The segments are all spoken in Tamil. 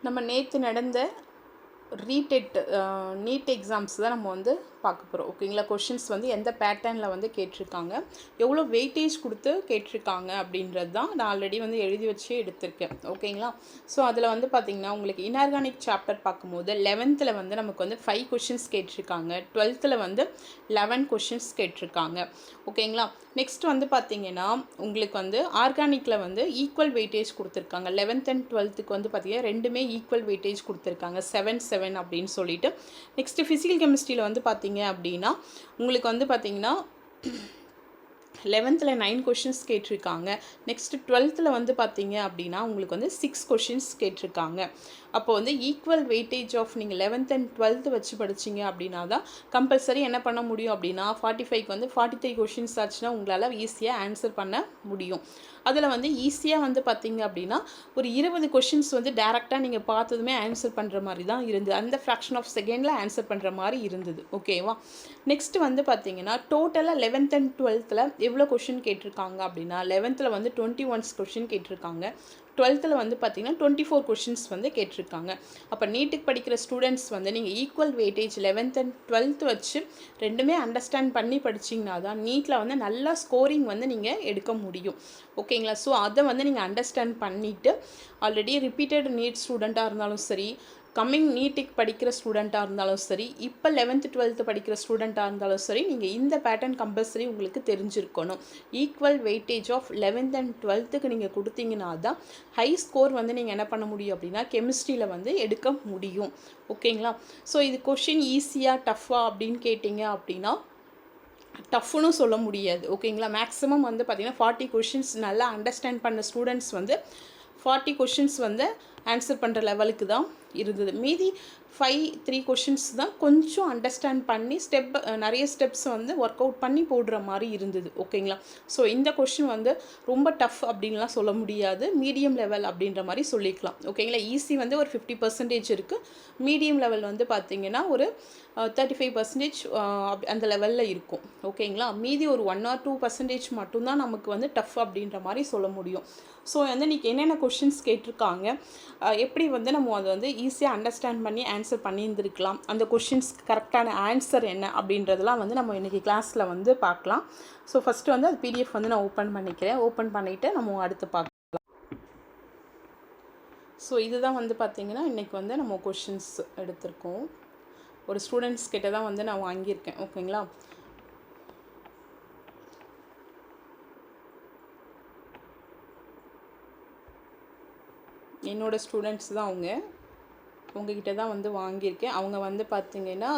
நம்ம நேற்று நடந்த ரீடெட் நீட் எக்ஸாம்ஸ் தான் நம்ம வந்து பார்க்க போகிறோம். ஓகேங்களா? கொஷின்ஸ் வந்து எந்த பேட்டர்னில் வந்து கேட்டிருக்காங்க, எவ்வளோ வெயிட்டேஜ் கொடுத்து கேட்டிருக்காங்க அப்படின்றது தான் நான் ஆல்ரெடி வந்து எழுதி வச்சு எடுத்திருக்கேன். ஓகேங்களா? ஸோ அதில் வந்து பார்த்திங்கன்னா உங்களுக்கு இன்ஆர்கானிக் சாப்டர் பார்க்கும்போது 11th வந்து நமக்கு வந்து 5 கொஷின்ஸ் கேட்டிருக்காங்க, 12th வந்து 11 கொஷின்ஸ் கேட்டிருக்காங்க. ஓகேங்களா? நெக்ஸ்ட் வந்து பார்த்திங்கன்னா உங்களுக்கு வந்து ஆர்கானிக்கில் வந்து ஈக்குவல் வெயிட்டேஜ் கொடுத்துருக்காங்க. 11th and 12th வந்து பார்த்திங்கன்னா ரெண்டுமே ஈக்குவல் வெயிட்டேஜ் கொடுத்துருக்காங்க, 7 அப்படின்னு சொல்லிட்டு. நெக்ஸ்ட்டு ஃபிசிக்கல் கெமிஸ்ட்ரியில் வந்து பார்த்திங்க அப்படின்னா உங்களுக்கு வந்து பார்த்திங்கன்னா 11th 9 கொஷின்ஸ் கேட்டிருக்காங்க. நெக்ஸ்ட்டு 12th வந்து பார்த்திங்க அப்படின்னா உங்களுக்கு வந்து 6 கொஷின்ஸ் கேட்டிருக்காங்க. அப்போ வந்து ஈக்குவல் வெயிட்டேஜ் ஆஃப் நீங்கள் 11th and 12th வச்சு படிச்சிங்க அப்படின்னா தான் கம்பல்சரி என்ன பண்ண முடியும் அப்படின்னா 45க்கு வந்து 43 கொஷின்ஸ் ஆச்சுன்னா உங்களால் ஈஸியாக ஆன்சர் பண்ண முடியும். அதில் வந்து ஈஸியாக வந்து பார்த்திங்க அப்படின்னா ஒரு 20 கொஷின்ஸ் வந்து டேரெக்டாக நீங்கள் பார்த்ததுமே ஆன்சர் பண்ணுற மாதிரி தான் இருந்தது. அந்த ஃப்ராக்ஷன் ஆஃப் செகண்டில் ஆன்சர் பண்ணுற மாதிரி இருந்தது. ஓகேவா? நெக்ஸ்ட்டு வந்து பார்த்திங்கன்னா டோட்டலாக 11th and 12th எவ்வளோ கொஷின் கேட்டிருக்காங்க அப்படின்னா 11th வந்து 21 கொஷின் கேட்டிருக்காங்க, 12th வந்து பார்த்திங்கன்னா 24 கொஷின்ஸ் வந்து கேட்டிருக்காங்க. அப்போ நீட்டுக்கு படிக்கிற ஸ்டூடெண்ட்ஸ் வந்து நீங்கள் equal weightage 11th and 12th வச்சு ரெண்டுமே அண்டர்ஸ்டாண்ட் பண்ணி படிச்சிங்கன்னா தான் நீட்டில் வந்து நல்லா ஸ்கோரிங் வந்து நீங்கள் எடுக்க முடியும். ஓகேங்களா? ஸோ அதை வந்து நீங்கள் அண்டர்ஸ்டாண்ட் பண்ணிவிட்டு ஆல்ரெடி ரிப்பீட்டட் நீட் ஸ்டூடெண்ட்டாக இருந்தாலும் சரி, கம்மிங் நீட்டுக்கு படிக்கிற ஸ்டூடெண்ட்டாக இருந்தாலும் சரி, இப்போ 11th 12th படிக்கிற ஸ்டூடெண்ட்டாக இருந்தாலும் சரி, நீங்கள் இந்த பேட்டர்ன் கம்பல்சரி உங்களுக்கு தெரிஞ்சிருக்கணும். Equal weightage of 11th and 12க்கு நீங்கள் கொடுத்தீங்கன்னா தான் ஹை ஸ்கோர் வந்து நீங்கள் என்ன பண்ண முடியும் அப்படின்னா கெமிஸ்ட்ரியில் வந்து எடுக்க முடியும். ஓகேங்களா? ஸோ இது கொஷின் ஈஸியாக டஃப்பாக அப்படின்னு கேட்டிங்க அப்படின்னா டஃப்னு சொல்ல முடியாது. ஓகேங்களா? மேக்ஸிமம் வந்து பார்த்திங்கன்னா 40 கொஷின்ஸ் நல்லா அண்டர்ஸ்டாண்ட் பண்ண ஸ்டூடெண்ட்ஸ் வந்து 40 கொஷின்ஸ் வந்து ஆன்சர் பண்ணுற லெவலுக்கு தான் இருந்தது. மீதி 3 கொஷின்ஸ் தான் கொஞ்சம் அண்டர்ஸ்டாண்ட் பண்ணி நிறைய ஸ்டெப்ஸ் வந்து ஒர்க் அவுட் பண்ணி போடுற மாதிரி இருந்தது. ஓகேங்களா? ஸோ இந்த கொஷின் வந்து ரொம்ப டஃப் அப்படின்லாம் சொல்ல முடியாது, மீடியம் லெவல் அப்படின்ற மாதிரி சொல்லிக்கலாம். ஓகேங்களா? ஈஸி வந்து ஒரு 50% இருக்குது, மீடியம் லெவல் வந்து பார்த்திங்கன்னா ஒரு 35% அந்த லெவலில் இருக்கும். ஓகேங்களா? மீதி ஒரு 1 or 2% மட்டும்தான் நமக்கு வந்து டஃப் அப்படின்ற மாதிரி சொல்ல முடியும். ஸோ வந்து இன்றைக்கி என்னென்ன கொஷின்ஸ் கேட்டிருக்காங்க, எப்படி வந்து நம்ம அதை வந்து ஈஸியாக அண்டர்ஸ்டாண்ட் பண்ணி ஆன்சர் பண்ணியிருந்துருக்கலாம், அந்த கொஷின்ஸ்க்கு கரெக்டான ஆன்சர் என்ன அப்படின்றதெல்லாம் வந்து நம்ம இன்றைக்கி கிளாஸில் வந்து பார்க்கலாம். ஸோ ஃபஸ்ட்டு வந்து அது PDF வந்து நான் ஓப்பன் பண்ணிக்கிறேன். ஓப்பன் பண்ணிவிட்டு நம்ம அடுத்து பார்க்கலாம். ஸோ இதுதான் வந்து பார்த்திங்கன்னா இன்றைக்கி வந்து நம்ம கொஷின்ஸ் எடுத்திருக்கோம். ஒரு ஸ்டூடெண்ட்ஸ் கிட்ட தான் வந்து நான் வாங்கியிருக்கேன். ஓகேங்களா? என்னோடய ஸ்டூடெண்ட்ஸ் தான் உங்ககிட்ட தான் வந்து வாங்கியிருக்கேன். அவங்க வந்து பார்த்திங்கன்னா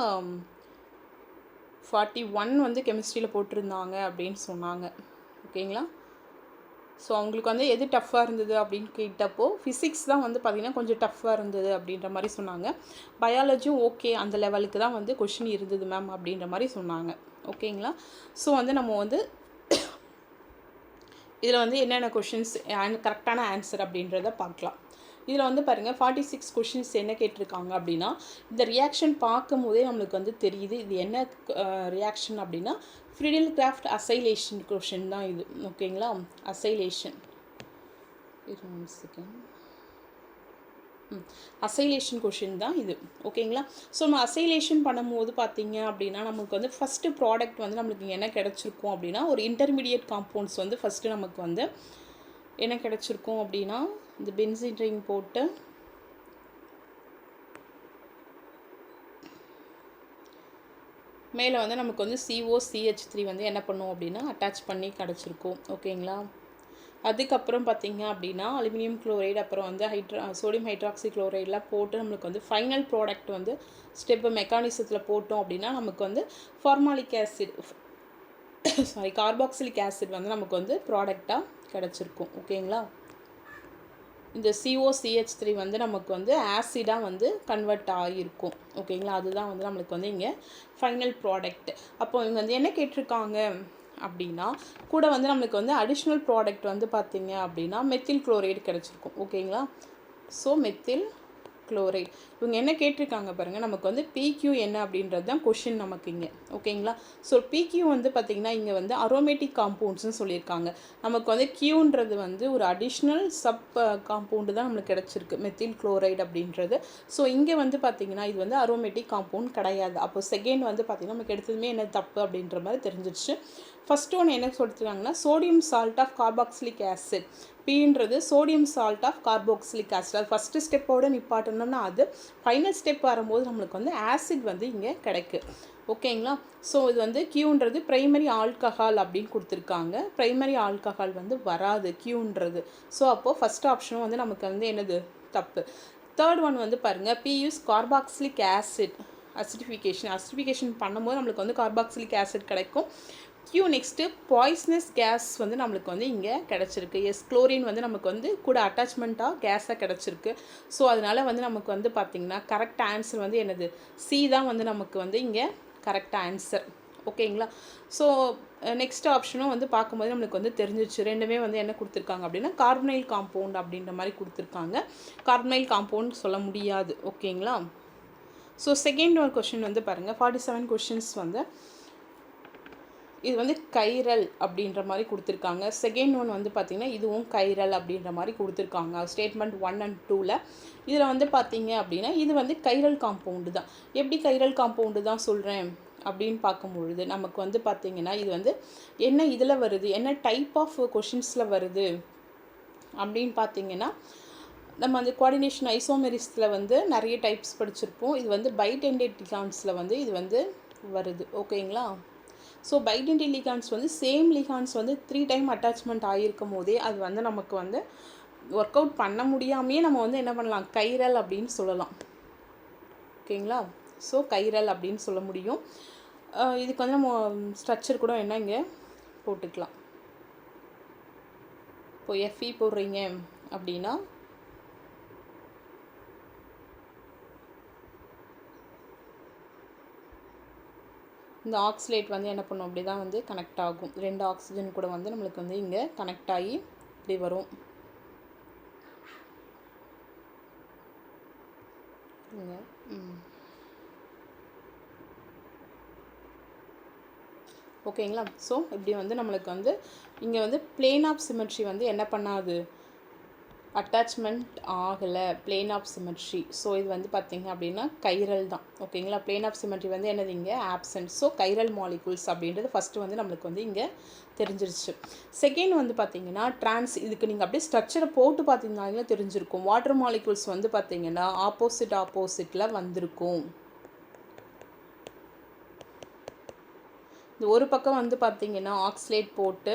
41 வந்து கெமிஸ்ட்ரியில் போட்டிருந்தாங்க அப்படின்னு சொன்னாங்க. ஓகேங்களா? ஸோ அவங்களுக்கு வந்து எது டஃப்பாக இருந்தது அப்படின்னு கேட்டப்போ ஃபிசிக்ஸ் தான் வந்து பார்த்திங்கன்னா கொஞ்சம் டஃப்பாக இருந்தது அப்படின்ற மாதிரி சொன்னாங்க. பயாலஜியும் ஓகே அந்த லெவலுக்கு தான் வந்து கொஷின் இருந்தது மேம் அப்படின்ற மாதிரி சொன்னாங்க. ஓகேங்களா? ஸோ வந்து நம்ம வந்து இதில் வந்து என்னென்ன கொஷின்ஸ் கரெக்டான ஆன்சர் அப்படின்றத பார்க்கலாம். இதில் வந்து பாருங்கள் 46 கொஷின்ஸ் என்ன கேட்டிருக்காங்க அப்படின்னா இந்த ரியாக்ஷன் பார்க்கும் போதே நம்மளுக்கு வந்து தெரியுது இது என்ன ரியாக்ஷன் அப்படின்னா ஃப்ரீடல் கிராஃப்ட் அசைலேஷன் கொஷின் தான் இது. ஓகேங்களா? அசைலேஷன் அசைலேஷன் கொஷின் தான் இது. ஓகேங்களா? ஸோ நம்ம அசைலேஷன் பண்ணும்போது பார்த்திங்க அப்படின்னா நமக்கு வந்து ஃபஸ்ட்டு ப்ராடக்ட் வந்து நம்மளுக்கு என்ன கிடச்சிருக்கும் அப்படின்னா ஒரு இன்டர்மீடியட் காம்பவுண்ட்ஸ் வந்து ஃபஸ்ட்டு நமக்கு வந்து என்ன கிடச்சிருக்கும் அப்படின்னா இந்த பென்சீன் ரிங் போட்டு மேலே வந்து நமக்கு வந்து COCH3 வந்து என்ன பண்ணும் அப்படின்னா அட்டாச் பண்ணி கிடச்சிருக்கும். ஓகேங்களா? அதுக்கப்புறம் பார்த்திங்க அப்படின்னா அலுமினியம் குளோரைடு அப்புறம் வந்து சோடியம் ஹைட்ராக்சி குளோரைடெலாம் போட்டு நம்மளுக்கு வந்து ஃபைனல் ப்ராடக்ட் வந்து ஸ்டெப்பு மெக்கானிசத்தில் போட்டோம் அப்படின்னா நமக்கு வந்து ஃபார்மாலிக் ஆசிட் கார்பாக்சிலிக் ஆசிட் வந்து நமக்கு வந்து ப்ராடக்டாக கிடச்சிருக்கும். ஓகேங்களா? இந்த COCH3 வந்து நமக்கு வந்து ஆசிடாக வந்து கன்வெர்ட் ஆகியிருக்கும். ஓகேங்களா? அதுதான் வந்து நம்மளுக்கு வந்து இங்கே ஃபைனல் ப்ராடக்ட். அப்போ இவங்க வந்து என்ன கேட்டிருக்காங்க அப்படின்னா கூட வந்து நம்மளுக்கு வந்து அடிஷ்னல் ப்ராடக்ட் வந்து பார்த்திங்க அப்படின்னா மெத்தில் குளோரைடு கிடச்சிருக்கும். ஓகேங்களா? So methyl chloride. இவங்க என்ன கேட்டிருக்காங்க பாருங்கள், நமக்கு வந்து பிக்யூ என்ன அப்படின்றது தான் கொஷின் நமக்கு இங்கே. ஓகேங்களா? ஸோ பிக்யூ வந்து பார்த்திங்கன்னா இங்கே வந்து அரோமேட்டிக் காம்பவுண்ட்ஸ்னு சொல்லியிருக்காங்க. நமக்கு வந்து கியூன்றது வந்து ஒரு அடிஷ்னல் சப் காம்பவுண்டு தான் நம்மளுக்கு கிடச்சிருக்கு, மெத்தில் குளோரைடு அப்படின்றது. ஸோ இங்கே வந்து பார்த்திங்கன்னா இது வந்து அரோமேட்டிக் காம்பவுண்ட் கிடையாது. அப்போ செகண்ட் வந்து பார்த்திங்கன்னா நமக்கு எடுத்ததுமே என்ன தப்பு அப்படின்ற மாதிரி தெரிஞ்சிடுச்சு. ஃபஸ்ட்டு ஒன்று என்ன சொல்லியிருக்காங்கன்னா sodium salt of carboxylic acid. பின்றது sodium salt of carboxylic acid. அது ஃபஸ்ட்டு ஸ்டெப்போடு நிப்பாட்டணும்னா அது ஃபைனல் ஸ்டெப் வரும்போது நம்மளுக்கு வந்து ஆசிட் வந்து இங்கே கிடைக்கு. ஓகேங்களா? ஸோ இது வந்து கியூன்றது ப்ரைமரி ஆல்கஹால் அப்படின்னு கொடுத்துருக்காங்க. ப்ரைமரி ஆல்கஹால் வந்து வராது கியூன்றது. ஸோ அப்போது ஃபஸ்ட் ஆப்ஷனும் வந்து நமக்கு வந்து என்னது தப்பு. தேர்ட் ஒன் வந்து பாருங்கள், B use carboxylic acid acidification பண்ணும்போது நம்மளுக்கு வந்து கார்பாக்சிலிக் ஆசிட் கிடைக்கும். கியூ நெக்ஸ்ட்டு பாய்ஸ்னஸ் கேஸ் வந்து நம்மளுக்கு வந்து இங்கே கிடச்சிருக்கு. குளோரின் வந்து நமக்கு வந்து கூட அட்டாச்மெண்ட்டாக கேஸாக கிடச்சிருக்கு. ஸோ அதனால் வந்து நமக்கு வந்து பார்த்திங்கன்னா கரெக்ட் ஆன்சர் வந்து என்னது சி தான் வந்து நமக்கு வந்து இங்கே கரெக்ட் ஆன்சர். ஓகேங்களா? ஸோ நெக்ஸ்ட் ஆப்ஷனும் வந்து பார்க்கும்போது நம்மளுக்கு வந்து தெரிஞ்சிச்சு. ரெண்டுமே வந்து என்ன கொடுத்துருக்காங்க அப்படின்னா கார்பனைல் காம்பவுண்ட் அப்படின்ற மாதிரி கொடுத்துருக்காங்க. கார்பனைல் காம்பவுண்ட் சொல்ல முடியாது. ஓகேங்களா? ஸோ செகண்ட் ஒரு கொஷின் வந்து பாருங்கள், 47 கொஷின்ஸ் வந்து இது வந்து கைரல் அப்படின்ற மாதிரி கொடுத்துருக்காங்க. செகண்ட் ஒன் வந்து பார்த்திங்கன்னா இதுவும் கைரல் அப்படின்ற மாதிரி கொடுத்துருக்காங்க. ஸ்டேட்மெண்ட் 1 and 2ல் இதில் வந்து பார்த்திங்க அப்படின்னா இது வந்து கைரல் காம்பவுண்டு தான். எப்படி கைரல் காம்பவுண்டு தான் சொல்கிறேன் அப்படின்னு பார்க்கும்பொழுது நமக்கு வந்து பார்த்திங்கன்னா இது வந்து என்ன இதில் வருது, என்ன டைப் ஆஃப் கொஷின்ஸில் வருது அப்படின்னு பார்த்திங்கன்னா நம்ம அந்த கோஆர்டினேஷன் ஐசோமெரிஸில் வந்து நிறைய டைப்ஸ் படிச்சிருப்போம். இது வந்து பைடெண்டேட் லிகான்ஸில் வந்து இது வந்து வருது. ஓகேங்களா? ஸோ பைடெண்டேட் லிகான்ஸ் வந்து சேம் லிகான்ஸ் வந்து 3 டைம் அட்டாச்மெண்ட் ஆகியிருக்கும் போதே அது வந்து நமக்கு வந்து ஒர்க் அவுட் பண்ண முடியாமையே நம்ம வந்து என்ன பண்ணலாம், கைரல் அப்படின்னு சொல்லலாம். ஓகேங்களா? ஸோ கைரல் அப்படின்னு சொல்ல முடியும். இதுக்கு வந்து நம்ம ஸ்ட்ரக்சர் கூட என்ன இங்கே போட்டுக்கலாம். இப்போ எஃப்இ போடுறீங்க அப்படின்னா இந்த ஆக்சிலேட் வந்து என்ன பண்ணும், அப்படி தான் வந்து கனெக்ட் ஆகும். 2 ஆக்சிஜன் கூட வந்து நம்மளுக்கு வந்து இங்கே கனெக்ட் ஆகி இப்படி வரும். ஓகேங்களா? ஸோ இப்படி வந்து நம்மளுக்கு வந்து இங்கே வந்து பிளேன் ஆஃப் சிமெட்ரி வந்து என்ன பண்ணாது, அட்டாச்மெண்ட் ஆகலை, பிளேன் ஆஃப் சிமெட்ரி. ஸோ இது வந்து பார்த்திங்க அப்படின்னா கைரல் தான். ஓகேங்களா? பிளேன் ஆஃப் சிமெட்ரி வந்து என்னது இங்கே ஆப்சன்ட். ஸோ கைரல் மாலிகுல்ஸ் அப்படின்றது ஃபஸ்ட்டு வந்து நம்மளுக்கு வந்து இங்கே தெரிஞ்சிருச்சு. செகண்ட் வந்து பார்த்திங்கன்னா இதுக்கு நீங்கள் அப்படியே ஸ்ட்ரக்சரை போட்டு பார்த்திங்கனாலே தெரிஞ்சிருக்கும். வாட்டர் மாலிகுல்ஸ் வந்து பார்த்திங்கன்னா ஆப்போசிட்டில் வந்திருக்கும். இந்த ஒரு பக்கம் வந்து பார்த்திங்கன்னா ஆக்சிலேட் போட்டு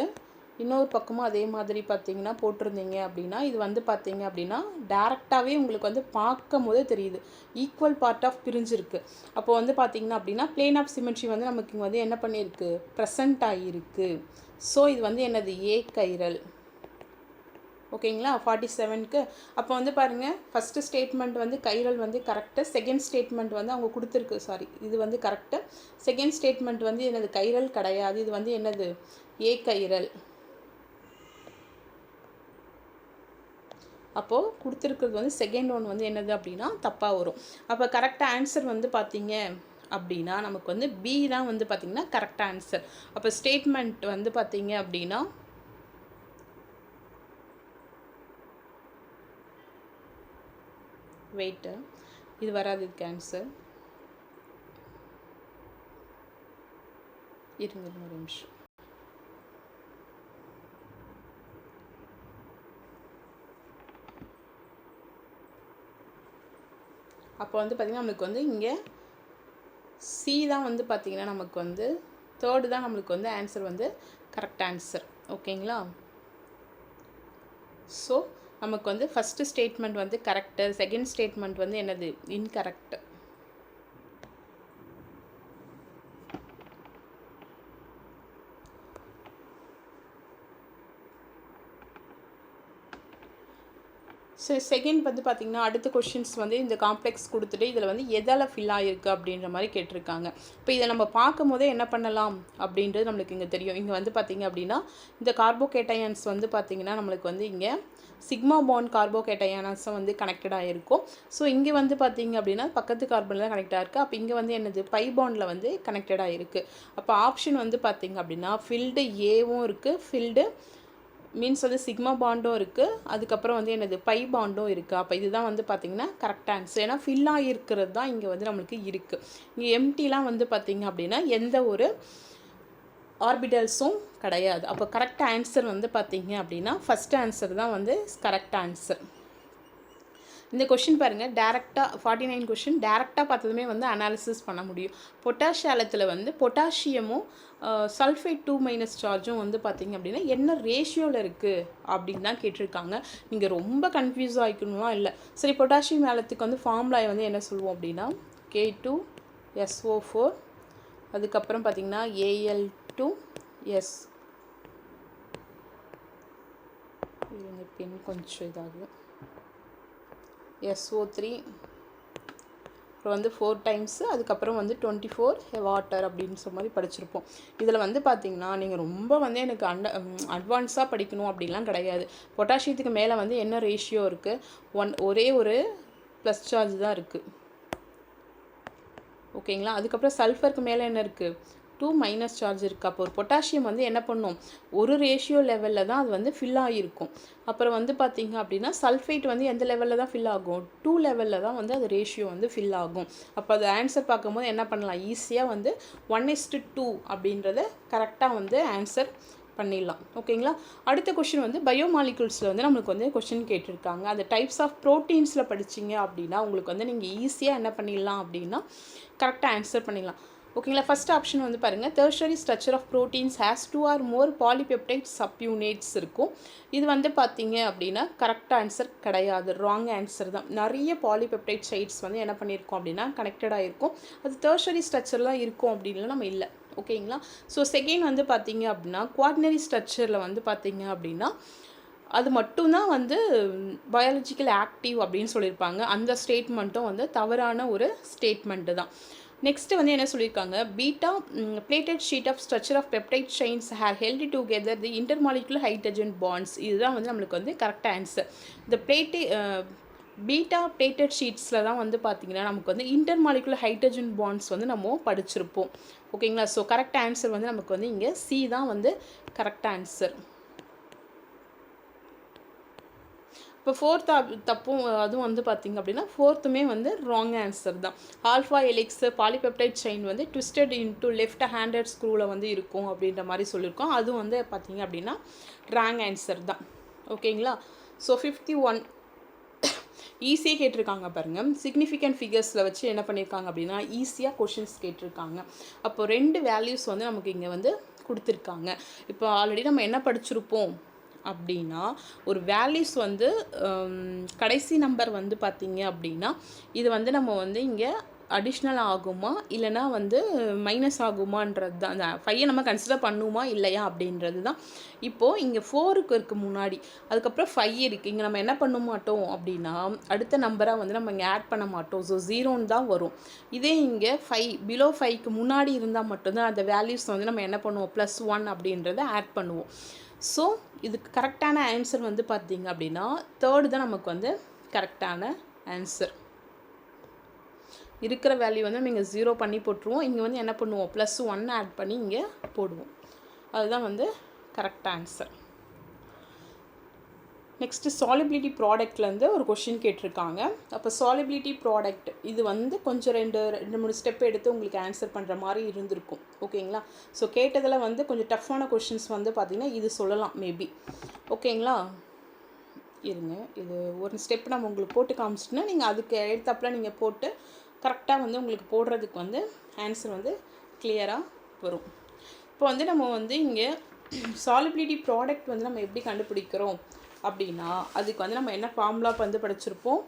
இன்னொரு பக்கமும் அதே மாதிரி பார்த்திங்கன்னா போட்டிருந்தீங்க அப்படின்னா இது வந்து பார்த்திங்க அப்படின்னா டேரெக்டாகவே உங்களுக்கு வந்து பார்க்கும் போதே தெரியுது ஈக்குவல் பார்ட் ஆஃப் பிரிஞ்சிருக்கு. அப்போ வந்து பார்த்திங்கன்னா அப்படின்னா பிளேன் ஆஃப் சிமெட்ரி வந்து நமக்கு இங்கே வந்து என்ன பண்ணியிருக்கு, ப்ரெசண்ட் ஆகியிருக்கு. ஸோ இது வந்து என்னது ஏ கைரல். ஓகேங்களா? 47க்கு அப்போ வந்து பாருங்கள், ஃபஸ்ட்டு ஸ்டேட்மெண்ட் வந்து கைரல் வந்து கரெக்டு. செகண்ட் ஸ்டேட்மெண்ட் வந்து அவங்க கொடுத்துருக்கு, இது வந்து கரெக்டு. செகண்ட் ஸ்டேட்மெண்ட் வந்து என்னது கைரல் கிடையாது, இது வந்து என்னது ஏ கைரல். அப்போது கொடுத்துருக்கிறது வந்து செகண்ட் ஒன் வந்து என்னது அப்படின்னா தப்பாக வரும். அப்போ கரெக்டாக ஆன்சர் வந்து பார்த்திங்க அப்படின்னா நமக்கு வந்து பி தான் வந்து பார்த்திங்கன்னா கரெக்ட் ஆன்சர். அப்போ ஸ்டேட்மெண்ட் வந்து பார்த்திங்க அப்படின்னா வெயிட்டு இது வராது, இதுக்கு ஆன்சர். இருங்க ஒரு நிமிஷம். அப்போ வந்து பார்த்திங்கன்னா நம்மளுக்கு வந்து இங்கே சி தான் வந்து பார்த்திங்கன்னா நமக்கு வந்து தேர்டு தான் நம்மளுக்கு வந்து ஆன்சர் வந்து கரெக்ட் ஆன்சர். ஓகேங்களா? ஸோ நமக்கு வந்து ஃபஸ்ட்டு ஸ்டேட்மெண்ட் வந்து கரெக்டு, செகண்ட் ஸ்டேட்மெண்ட் வந்து என்னது இன்கரெக்ட். ஸோ செகண்ட் வந்து பார்த்திங்கன்னா அடுத்த கொஷின்ஸ் வந்து இந்த காம்ப்ளெக்ஸ் கொடுத்துட்டு இதில் வந்து எதால் ஃபில் ஆகிருக்கு அப்படின்ற மாதிரி கேட்டிருக்காங்க. இப்போ இதை நம்ம பார்க்கும் போதே என்ன பண்ணலாம் அப்படின்றது நம்மளுக்கு இங்கே தெரியும். இங்கே வந்து பார்த்திங்க அப்படின்னா இந்த கார்போகேட்டையான்ஸ் வந்து பார்த்திங்கன்னா நம்மளுக்கு வந்து இங்கே சிக்மா பாண்ட் கார்போகேட்டையான்ஸும் வந்து கனெக்டடாக இருக்கும். ஸோ இங்கே வந்து பார்த்திங்க அப்படின்னா பக்கத்து கார்பனில் தான் கனெக்டாக இருக்குது. அப்போ இங்கே வந்து என்னது பை பாண்டில் வந்து கனெக்டடாக இருக்குது. அப்போ ஆப்ஷன் வந்து பார்த்திங்க அப்படின்னா ஃபில்டு ஏவும் இருக்குது, ஃபில்டு மீன்ஸ் வந்து சிக்மா பாண்டும் இருக்குது, அதுக்கப்புறம் வந்து என்னது பை பாண்டும் இருக்குது. அப்போ இதுதான் வந்து பார்த்திங்கன்னா கரெக்ட் ஆன்சர். ஏன்னா ஃபில் ஆகிருக்கிறது தான் இங்கே வந்து நம்மளுக்கு இருக்குது. இங்கே எம்டிலாம் வந்து பார்த்திங்க அப்படின்னா எந்த ஒரு ஆர்பிட்டல்ஸும் கிடையாது. அப்போ கரெக்ட் ஆன்சர் வந்து பார்த்திங்க அப்படின்னா ஃபஸ்ட் ஆன்சர் தான் வந்து கரெக்ட் ஆன்சர். இந்த கொஷின் பாருங்கள், டேரெக்டாக 49 கொஷின் டேரெக்டாக பார்த்ததுமே வந்து அனாலிசிஸ் பண்ண முடியும். பொட்டாஷியாலத்தில் வந்து பொட்டாசியமும் சல்ஃபேட் 2- சார்ஜும் வந்து பார்த்திங்க அப்படின்னா என்ன ரேஷியோவில் இருக்குது அப்படின்னு தான் கேட்டிருக்காங்க. நீங்கள் ரொம்ப கன்ஃபியூஸ் ஆகிக்கணும்லாம் இல்லை. சரி, பொட்டாசியம் ஆலத்துக்கு வந்து ஃபார்முலா வந்து என்ன சொல்லுவோம் அப்படின்னா K2SO4, அதுக்கப்புறம் பார்த்திங்கன்னா Al2S. இந்த பென் கொஞ்சம் இதாகும். SO3 அப்புறம் வந்து 4 டைம்ஸு, அதுக்கப்புறம் வந்து 24 வாட்டர் அப்படின்னு சொல்ல மாதிரி படிச்சிருப்போம். இதில் வந்து பார்த்திங்கன்னா நீங்கள் ரொம்ப வந்து எனக்கு அட்வான்ஸாக படிக்கணும் அப்படின்லாம் கிடையாது. பொட்டாசியத்துக்கு மேலே வந்து என்ன ரேஷியோ இருக்குது, ஒரே ஒரு ப்ளஸ் சார்ஜ் தான் இருக்குது. ஓகேங்களா. அதுக்கப்புறம் சல்ஃபருக்கு மேலே என்ன இருக்குது, 2- சார்ஜ் இருக்குது. அப்போ ஒரு பொட்டாசியம் வந்து என்ன பண்ணும், ஒரு ரேஷியோ லெவலில் தான் அது வந்து ஃபில் ஆகிருக்கும். அப்புறம் வந்து பார்த்திங்க அப்படின்னா சல்ஃபேட் வந்து எந்த லெவலில் தான் ஃபில் ஆகும், 2 லெவலில் தான் வந்து அது ரேஷியோ வந்து ஃபில் ஆகும். அப்போ அது ஆன்சர் பார்க்கும்போது என்ன பண்ணலாம், ஈஸியாக வந்து 1:2 அப்படின்றத கரெக்டாக வந்து ஆன்சர் பண்ணிடலாம். ஓகேங்களா. அடுத்த கொஷின் வந்து பயோமாலிகுல்ஸில் வந்து நம்மளுக்கு வந்து கொஷின் கேட்டிருக்காங்க. அந்த டைப்ஸ் ஆஃப் ப்ரோட்டீன்ஸில் படிச்சிங்க அப்படின்னா உங்களுக்கு வந்து நீங்கள் ஈஸியாக என்ன பண்ணிடலாம் அப்படின்னா கரெக்டாக ஆன்சர் பண்ணிடலாம். ஓகேங்களா. ஃபஸ்ட் ஆப்ஷன் வந்து பாருங்கள், tertiary structure of proteins has 2 or more polypeptide subunits இருக்கும். இது வந்து பார்த்தீங்க அப்படின்னா கரெக்ட் ஆன்சர் கிடையாது, ராங் ஆன்சர் தான். நிறைய பாலிபெப்டைட் சைட்ஸ் வந்து என்ன பண்ணியிருக்கோம் அப்படின்னா கனெக்டடாக இருக்கும். அது டெர்ஷரி ஸ்ட்ரக்சர் தான் இருக்கும் அப்படின்லாம் நம்ம இல்லை. ஓகேங்களா. ஸோ செகண்ட் வந்து பார்த்தீங்க அப்படின்னா குவார்டினரி ஸ்ட்ரக்சரில் வந்து பார்த்தீங்க அப்படின்னா அது மட்டும்தான் வந்து பயாலஜிக்கல் ஆக்டிவ் அப்படின்னு சொல்லியிருப்பாங்க. அந்த ஸ்டேட்மெண்ட்டும் வந்து தவறான ஒரு ஸ்டேட்மெண்ட்டு தான். நெக்ஸ்ட்டு வந்து என்ன சொல்லியிருக்காங்க, beta pleated sheet of structure of peptide chains are held together the intermolecular hydrogen bonds. இதுதான் வந்து நம்மளுக்கு வந்து கரெக்ட் ஆன்சர். இந்த பீட்டா பிளேட்டட் ஷீட்ஸில் தான் வந்து பார்த்திங்கன்னா நமக்கு வந்து இன்டர்மாலிகுலர் ஹைட்ரஜன் பாண்ட்ஸ் வந்து நம்ம படிச்சிருப்போம். ஓகேங்களா. ஸோ கரெக்ட் ஆன்சர் வந்து நமக்கு வந்து இங்கே சி தான் வந்து கரெக்ட் ஆன்சர். இப்போ ஃபோர்த் தப்பும் அதுவும் வந்து பார்த்திங்க அப்படின்னா ஃபோர்த்துமே வந்து ராங் ஆன்சர் தான். ஆல்ஃபா எலிக்ஸ் பாலிபெப்டைட் செயின் வந்து ட்விஸ்டட் இன்டூ லெஃப்ட் ஹேண்டட் ஸ்க்ரூவில் வந்து இருக்கும் அப்படின்ற மாதிரி சொல்லியிருக்கோம். அதுவும் வந்து பார்த்திங்க அப்படின்னா ராங் ஆன்சர் தான். ஓகேங்களா. ஸோ 51 ஈஸியாக கேட்டிருக்காங்க பாருங்கள். சிக்னிஃபிகண்ட் ஃபிகர்ஸில் வச்சு என்ன பண்ணியிருக்காங்க அப்படின்னா ஈஸியாக கொஷின்ஸ் கேட்டிருக்காங்க. அப்போ 2 வேல்யூஸ் வந்து நமக்கு இங்கே வந்து கொடுத்துருக்காங்க. இப்போ ஆல்ரெடி நம்ம என்ன படிச்சிருப்போம் அப்படின்னா ஒரு வேல்யூஸ் வந்து கடைசி நம்பர் வந்து பார்த்திங்க அப்படின்னா இது வந்து நம்ம வந்து இங்கே அடிஷ்னல் ஆகுமா இல்லைனா வந்து மைனஸ் ஆகுமான்றது தான். அந்த 5 நம்ம கன்சிடர் பண்ணுமா இல்லையா அப்படின்றது தான். இப்போது இங்கே 4க்கு இருக்குது முன்னாடி, அதுக்கப்புறம் 5 இருக்குது. இங்கே நம்ம என்ன பண்ண மாட்டோம் அப்படின்னா அடுத்த நம்பராக வந்து நம்ம இங்கே ஆட் பண்ண மாட்டோம். ஸோ 0ன்னு தான் வரும். இதே இங்கே 5 பிலோ 5க்கு முன்னாடி இருந்தால் மட்டும்தான் அந்த வேல்யூஸ் வந்து நம்ம என்ன பண்ணுவோம், +1 அப்படின்றத ஆட் பண்ணுவோம். ஸோ இதுக்கு கரெக்டான ஆன்சர் வந்து பார்த்திங்க அப்படின்னா தேர்டு தான் நமக்கு வந்து கரெக்டான ஆன்சர். இருக்கிற வேல்யூ வந்து நம்ம இங்கே 0 பண்ணி போட்டுருவோம். இங்கே வந்து என்ன பண்ணுவோம், +1 ஆட் பண்ணி இங்கே போடுவோம். அதுதான் வந்து கரெக்ட் ஆன்சர். நெக்ஸ்ட்டு சாலிபிலிட்டி ப்ராடக்ட்லேருந்து ஒரு கொஷின் கேட்டிருக்காங்க. அப்போ சாலிபிலிட்டி ப்ராடக்ட் இது வந்து கொஞ்சம் 2-3 ஸ்டெப் எடுத்து உங்களுக்கு ஆன்சர் பண்ணுற மாதிரி இருந்திருக்கும். ஓகேங்களா. ஸோ கேட்டதில் வந்து கொஞ்சம் டஃப்பான கொஷின்ஸ் வந்து பார்த்திங்கன்னா இது சொல்லலாம் மேபி. ஓகேங்களா. இருங்க, இது ஒரு ஸ்டெப் நம்ம உங்களுக்கு போட்டு காமிச்சிட்டுனா நீங்கள் அதுக்கு எடுத்தாப்பில் நீங்கள் போட்டு கரெக்டாக வந்து உங்களுக்கு போடுறதுக்கு வந்து ஆன்சர் வந்து கிளியராக வரும். இப்போ வந்து நம்ம வந்து இங்கே சாலிபிலிட்டி ப்ராடக்ட் வந்து நம்ம எப்படி கண்டுபிடிக்கிறோம் அப்படின்னா அதுக்கு வந்து நம்ம என்ன ஃபார்முலா வந்து படிச்சிருப்போம்.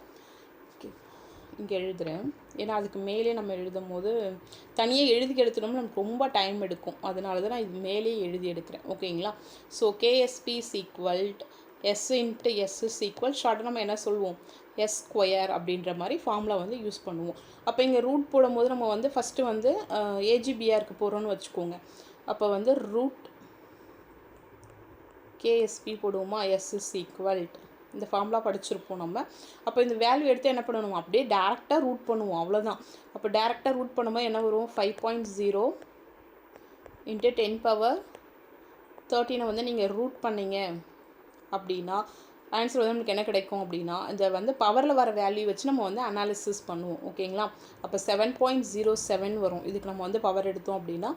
இங்கே எழுதுகிறேன், ஏன்னா அதுக்கு மேலே நம்ம எழுதும் போது தனியாக எழுதி எடுத்துட்டோம்னா நமக்கு ரொம்ப டைம் எடுக்கும். அதனால தான் நான் இது மேலே எழுதி எடுக்கிறேன். ஓகேங்களா. So KSP = S into S is equal ஷார்ட்டாக நம்ம என்ன சொல்லுவோம் எஸ் ஸ்கொயர் அப்படின்ற மாதிரி ஃபார்முலா வந்து யூஸ் பண்ணுவோம். அப்போ இங்கே ரூட் போடும்போது நம்ம வந்து ஃபஸ்ட்டு வந்து ஏஜிபிஆருக்கு போகிறோன்னு வச்சுக்கோங்க. அப்போ வந்து ரூட் கேஎஸ்பி போடுவோமா, எஸ் இஸ் ஈக்குவல் இந்த ஃபார்முலா படிச்சிருப்போம் நம்ம. அப்போ இந்த வேல்யூ எடுத்து என்ன பண்ணணும், அப்படியே டேரெக்டாக ரூட் பண்ணுவோம், அவ்வளோதான். அப்போ டேரெக்டாக ரூட் பண்ணும்போது என்ன வரும், 5.0 இன்ட்டு 10^13 வந்து நீங்கள் ரூட் பண்ணிங்க அப்படின்னா ஆன்சர் வந்து நமக்கு என்ன கிடைக்கும் அப்படின்னா, இந்த வந்து பவரில் வர வேல்யூ வச்சு நம்ம வந்து அனாலிசிஸ் பண்ணுவோம். ஓகேங்களா. அப்போ 7.07 வரும். இதுக்கு நம்ம வந்து பவர் எடுத்தோம் அப்படின்னா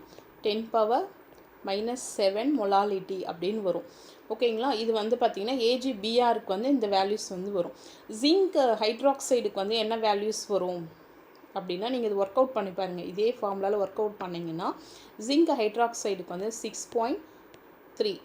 10⁻⁻7 மொலாலிட்டி அப்படின்னு வரும். ஓகேங்களா. இது வந்து பார்த்திங்கன்னா ஏஜிபிஆருக்கு வந்து இந்த வேல்யூஸ் வந்து வரும். ஜிங்க் ஹைட்ராக்சைடுக்கு வந்து என்ன வேல்யூஸ் வரும் அப்படின்னா, நீங்கள் இது ஒர்க் அவுட் பண்ணி பாருங்கள். இதே ஃபார்முலாவில் ஒர்க் அவுட் பண்ணிங்கன்னா ஜிங்க் ஹைட்ராக்சைடுக்கு வந்து 6.3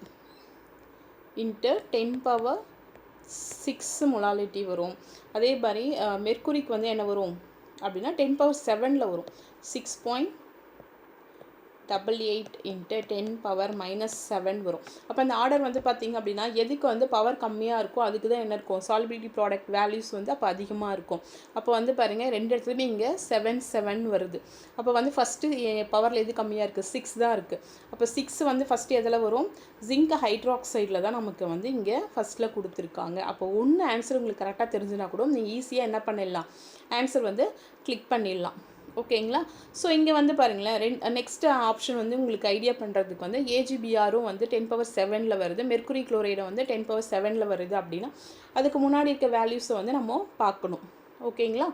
இன்ட்டு 10⁻6 மொலாலிட்டி வரும். அதே மாதிரி மெர்க்குரிக்கு வந்து என்ன வரும் அப்படின்னா 10⁻7 வரும். 6.88 இன்ட்டு 10⁻⁻7 வரும். அப்போ அந்த ஆர்டர் வந்து பார்த்திங்க அப்படின்னா எதுக்கு வந்து பவர் கம்மியாக இருக்கும் அதுக்கு தான் என்ன இருக்கும், சாலிபிலிட்டி ப்ராடக்ட் வேல்யூஸ் வந்து அப்போ அதிகமாக இருக்கும். அப்போ வந்து பாருங்கள் ரெண்டு இடத்துலையுமே இங்கே 7 வருது. அப்போ வந்து ஃபஸ்ட்டு பவரில் எது கம்மியாக இருக்குது, 6 தான் இருக்குது. அப்போ 6 வந்து ஃபஸ்ட்டு எதில் வரும், ஜிங்க் ஹைட்ராக்சைடில் தான் நமக்கு வந்து இங்கே ஃபஸ்ட்டில் கொடுத்துருக்காங்க. அப்போ ஒன்று ஆன்சர் உங்களுக்கு கரெக்டாக தெரிஞ்சுனா கூட நீங்கள் ஈஸியாக என்ன பண்ணிடலாம், ஆன்சர் வந்து கிளிக் பண்ணிடலாம். ஓகேங்களா. ஸோ இங்கே வந்து பாருங்களேன், நெக்ஸ்ட் ஆப்ஷன் வந்து உங்களுக்கு ஐடியா பண்ணுறதுக்கு வந்து ஏஜிபிஆரும் வந்து 10⁻7 வருது, மெர்க்குரி குளோரைடை வந்து 10⁻7 வருது அப்படின்னா அதுக்கு முன்னாடி இருக்க வேல்யூஸை வந்து நம்ம பார்க்கணும். ஓகேங்களா.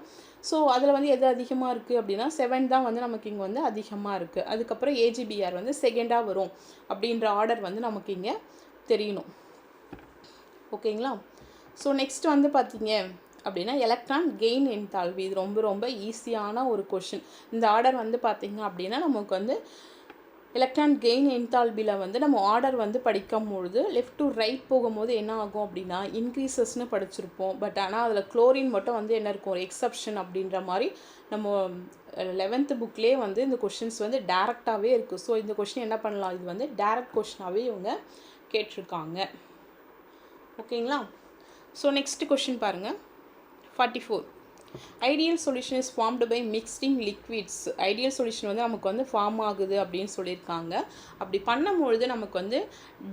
ஸோ அதில் வந்து எது அதிகமாக இருக்குது அப்படின்னா 7 தான் வந்து நமக்கு இங்கே வந்து அதிகமாக இருக்குது. அதுக்கப்புறம் ஏஜிபிஆர் வந்து செகண்டாக வரும் அப்படின்ற ஆர்டர் வந்து நமக்கு இங்கே தெரியணும். ஓகேங்களா. ஸோ நெக்ஸ்ட் வந்து பார்த்தீங்க அப்படின்னா எலக்ட்ரான் கெயின் என்தால்பி. இது ரொம்ப ரொம்ப ஈஸியான ஒரு கொஷின். இந்த ஆர்டர் வந்து பார்த்திங்க அப்படின்னா நமக்கு வந்து எலக்ட்ரான் கெயின் என்தால்பியில் வந்து நம்ம ஆர்டர் வந்து படிக்கும்பொழுது லெஃப்ட் டு ரைட் போகும்போது என்ன ஆகும் அப்படின்னா இன்க்ரீசஸ்னு படிச்சிருப்போம். பட் ஆனால் அதில் குளோரின் மட்டும் வந்து என்ன இருக்கும், ஒரு எக்ஸப்ஷன் அப்படின்ற மாதிரி நம்ம 11th புக்லேயே வந்து இந்த கொஷின்ஸ் வந்து டேரெக்டாகவே இருக்குது. ஸோ இந்த கொஷின் என்ன பண்ணலாம், இது வந்து டேரெக்ட் கொஷினாகவே இவங்க கேட்டிருக்காங்க. ஓகேங்களா. ஸோ நெக்ஸ்ட் கொஷின் பாருங்கள், 44. Ideal solution is formed by mixing liquids. Ideal solution வந்து நமக்கு வந்து ஃபார்ம் ஆகுது அப்படின்னு சொல்லியிருக்காங்க. அப்படி பண்ணும்பொழுது நமக்கு வந்து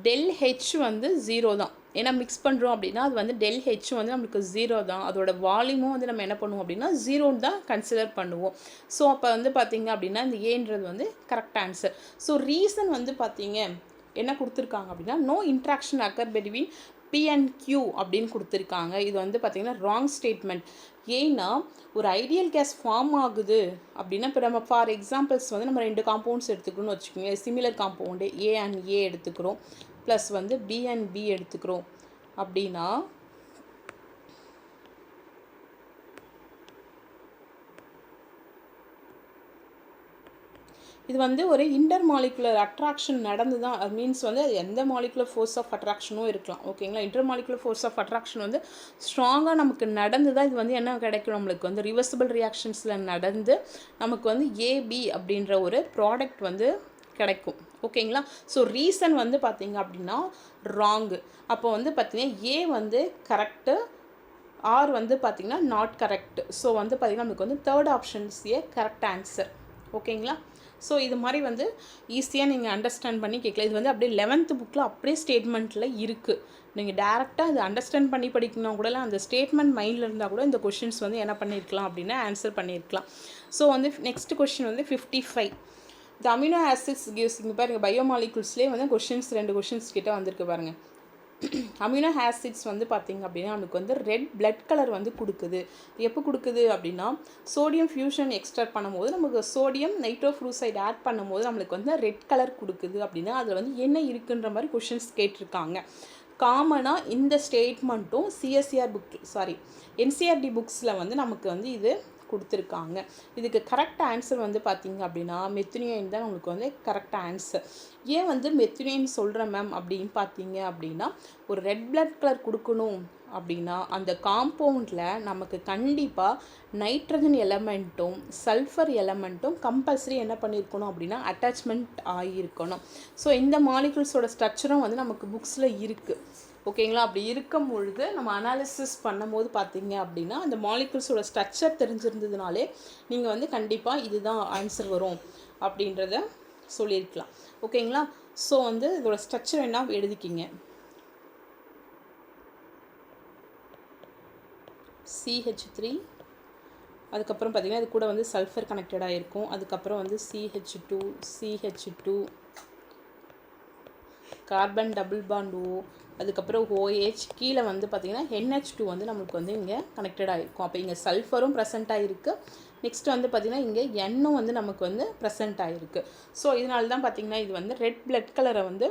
ΔH வந்து 0 தான். ஏன்னா மிக்ஸ் பண்ணுறோம் அப்படின்னா அது வந்து ΔH வந்து நமக்கு 0 தான். அதோட வால்யூமும் வந்து நம்ம என்ன பண்ணுவோம் அப்படின்னா 0 தான் கன்சிடர் பண்ணுவோம். ஸோ அப்போ வந்து பார்த்திங்க அப்படின்னா இந்த ஏன்றது வந்து கரெக்ட் ஆன்சர். ஸோ ரீசன் வந்து பார்த்திங்க என்ன கொடுத்துருக்காங்க அப்படின்னா no interaction occur between P and Q அப்படின்னு கொடுத்துருக்காங்க. இது வந்து பார்த்திங்கன்னா ராங் ஸ்டேட்மெண்ட். ஏன்னா ஒரு ஐடியல் கேஸ் ஃபார்ம் ஆகுது அப்படின்னா இப்போ நம்ம ஃபார் எக்ஸாம்பிள்ஸ் வந்து நம்ம 2 காம்பவுண்ட்ஸ் எடுத்துக்கணும்னு வச்சுக்கோங்க. Similar compound A and A எடுத்துக்கிறோம், ப்ளஸ் வந்து B and B எடுத்துக்கிறோம் அப்படின்னா இது வந்து ஒரு இன்டர் மாலிகுலர் அட்ராக்ஷன் நடந்து தான், அது மீன்ஸ் வந்து எந்த மாலிகுலர் ஃபோர்ஸ் ஆஃப் அட்ராக்ஷனும் இருக்கலாம். ஓகேங்களா. Intermolecular force of attraction வந்து ஸ்ட்ராங்காக நமக்கு நடந்து தான் இது வந்து என்ன கிடைக்கும், நம்மளுக்கு வந்து ரிவர்சிபிள் ரியாக்ஷன்ஸில் நடந்து நமக்கு வந்து AB அப்படின்ற ஒரு ப்ராடக்ட் வந்து கிடைக்கும். ஓகேங்களா. ஸோ ரீசன் வந்து பார்த்திங்க அப்படின்னா ராங்கு. அப்போ வந்து பார்த்திங்கன்னா A வந்து கரெக்டு, R வந்து பார்த்திங்கன்னா நாட் கரெக்ட். ஸோ வந்து பார்த்திங்கன்னா நமக்கு வந்து third options A correct answer. ஓகேங்களா. ஸோ இது மாதிரி வந்து ஈஸியாக நீங்கள் அண்டர்ஸ்டாண்ட் பண்ணி கேட்கலாம். இது வந்து அப்படியே 11th புக்கில் அப்படியே ஸ்டேட்மெண்ட்டில் இருக்குது. நீங்கள் டேரெக்டாக இது அண்டர்ஸ்டாண்ட் பண்ணி படிக்கணும் கூட அந்த ஸ்டேட்மெண்ட் மைண்டில் இருந்தால் கூட இந்த கொஷின்ஸ் வந்து என்ன பண்ணியிருக்கலாம் அப்படின்னா ஆன்சர் பண்ணியிருக்கலாம். ஸோ வந்து நெக்ஸ்ட் கொஷின் வந்து 55. த அமினோ ஆசிட்ஸ் கிவ்ஸ், இங்கே பாருங்கள் பயோமாலிகுல்ஸ்லேயே வந்து கொஷின்ஸ் 2 கொஷின்ஸ் கிட்டே வந்திருக்கு பாருங்கள். அமினோ ஆசிட்ஸ் வந்து பார்த்திங்க அப்படின்னா நமக்கு வந்து ரெட் பிளட் கலர் வந்து கொடுக்குது. எப்போ கொடுக்குது அப்படின்னா சோடியம் ஃபியூஷன் எக்ஸ்ட்ராக்ட் பண்ணும்போது நமக்கு சோடியம் நைட்ரோஃப்ளூரைடு ஆட் பண்ணும்போது நம்மளுக்கு வந்து ரெட் கலர் கொடுக்குது அப்படின்னா அதில் வந்து என்ன இருக்குன்ற மாதிரி கொஷின்ஸ் கேட்டிருக்காங்க. காமனாக இந்த ஸ்டேட்மெண்ட்டும் NCERT புக்ஸில் வந்து நமக்கு வந்து இது கொடுத்துருக்காங்க. இதுக்கு கரெக்ட் ஆன்சர் வந்து பார்த்திங்க அப்படின்னா மெத்தினியன் தான் உங்களுக்கு வந்து கரெக்ட் ஆன்சர். ஏன் வந்து மெத்தினியன் சொல்கிறேன் மேம் அப்படின்னு பார்த்தீங்க அப்படின்னா ஒரு ரெட் பிளட் கலர் கொடுக்கணும் அப்படின்னா அந்த காம்பவுண்டில் நமக்கு கண்டிப்பாக நைட்ரஜன் எலமெண்ட்டும் சல்ஃபர் எலமெண்ட்டும் கம்பல்சரி என்ன பண்ணியிருக்கணும் அப்படின்னா அட்டாச்மெண்ட் ஆகியிருக்கணும். ஸோ இந்த மாலிகுல்ஸோட ஸ்ட்ரக்சரும் வந்து நமக்கு புக்ஸில் இருக்குது. ஓகேங்களா? அப்படி இருக்கும் பொழுது நம்ம அனாலிசிஸ் பண்ணும்போது பார்த்தீங்க அப்படின்னா அந்த மாலிகுல்ஸோட ஸ்ட்ரக்சர் தெரிஞ்சிருந்ததுனாலே நீங்கள் வந்து கண்டிப்பாக இதுதான் ஆன்சர் வரும் அப்படின்றத சொல்லியிருக்கலாம். ஓகேங்களா? ஸோ வந்து இதோட ஸ்ட்ரக்சர் என்ன எழுதிக்கிங்க. CH3, அதுக்கப்புறம் பார்த்திங்கன்னா இது கூட வந்து சல்ஃபர் கனெக்டடாக இருக்கும். அதுக்கப்புறம் வந்து CH2 carbon double bond O, அதுக்கப்புறம் OH, கீழே வந்து பார்த்திங்கன்னா NH2 வந்து நம்மளுக்கு வந்து இங்கே கனெக்டடாக இருக்கும். அப்போ இங்கே சல்ஃபரும் ப்ரெசென்ட் ஆகிருக்கு. நெக்ஸ்ட் வந்து பார்த்திங்கன்னா இங்கே எண்ணும் வந்து நமக்கு வந்து ப்ரெசென்ட் ஆகிருக்கு. ஸோ இதனால தான் பார்த்திங்கன்னா இது வந்து ரெட் பிளட் கலரை வந்து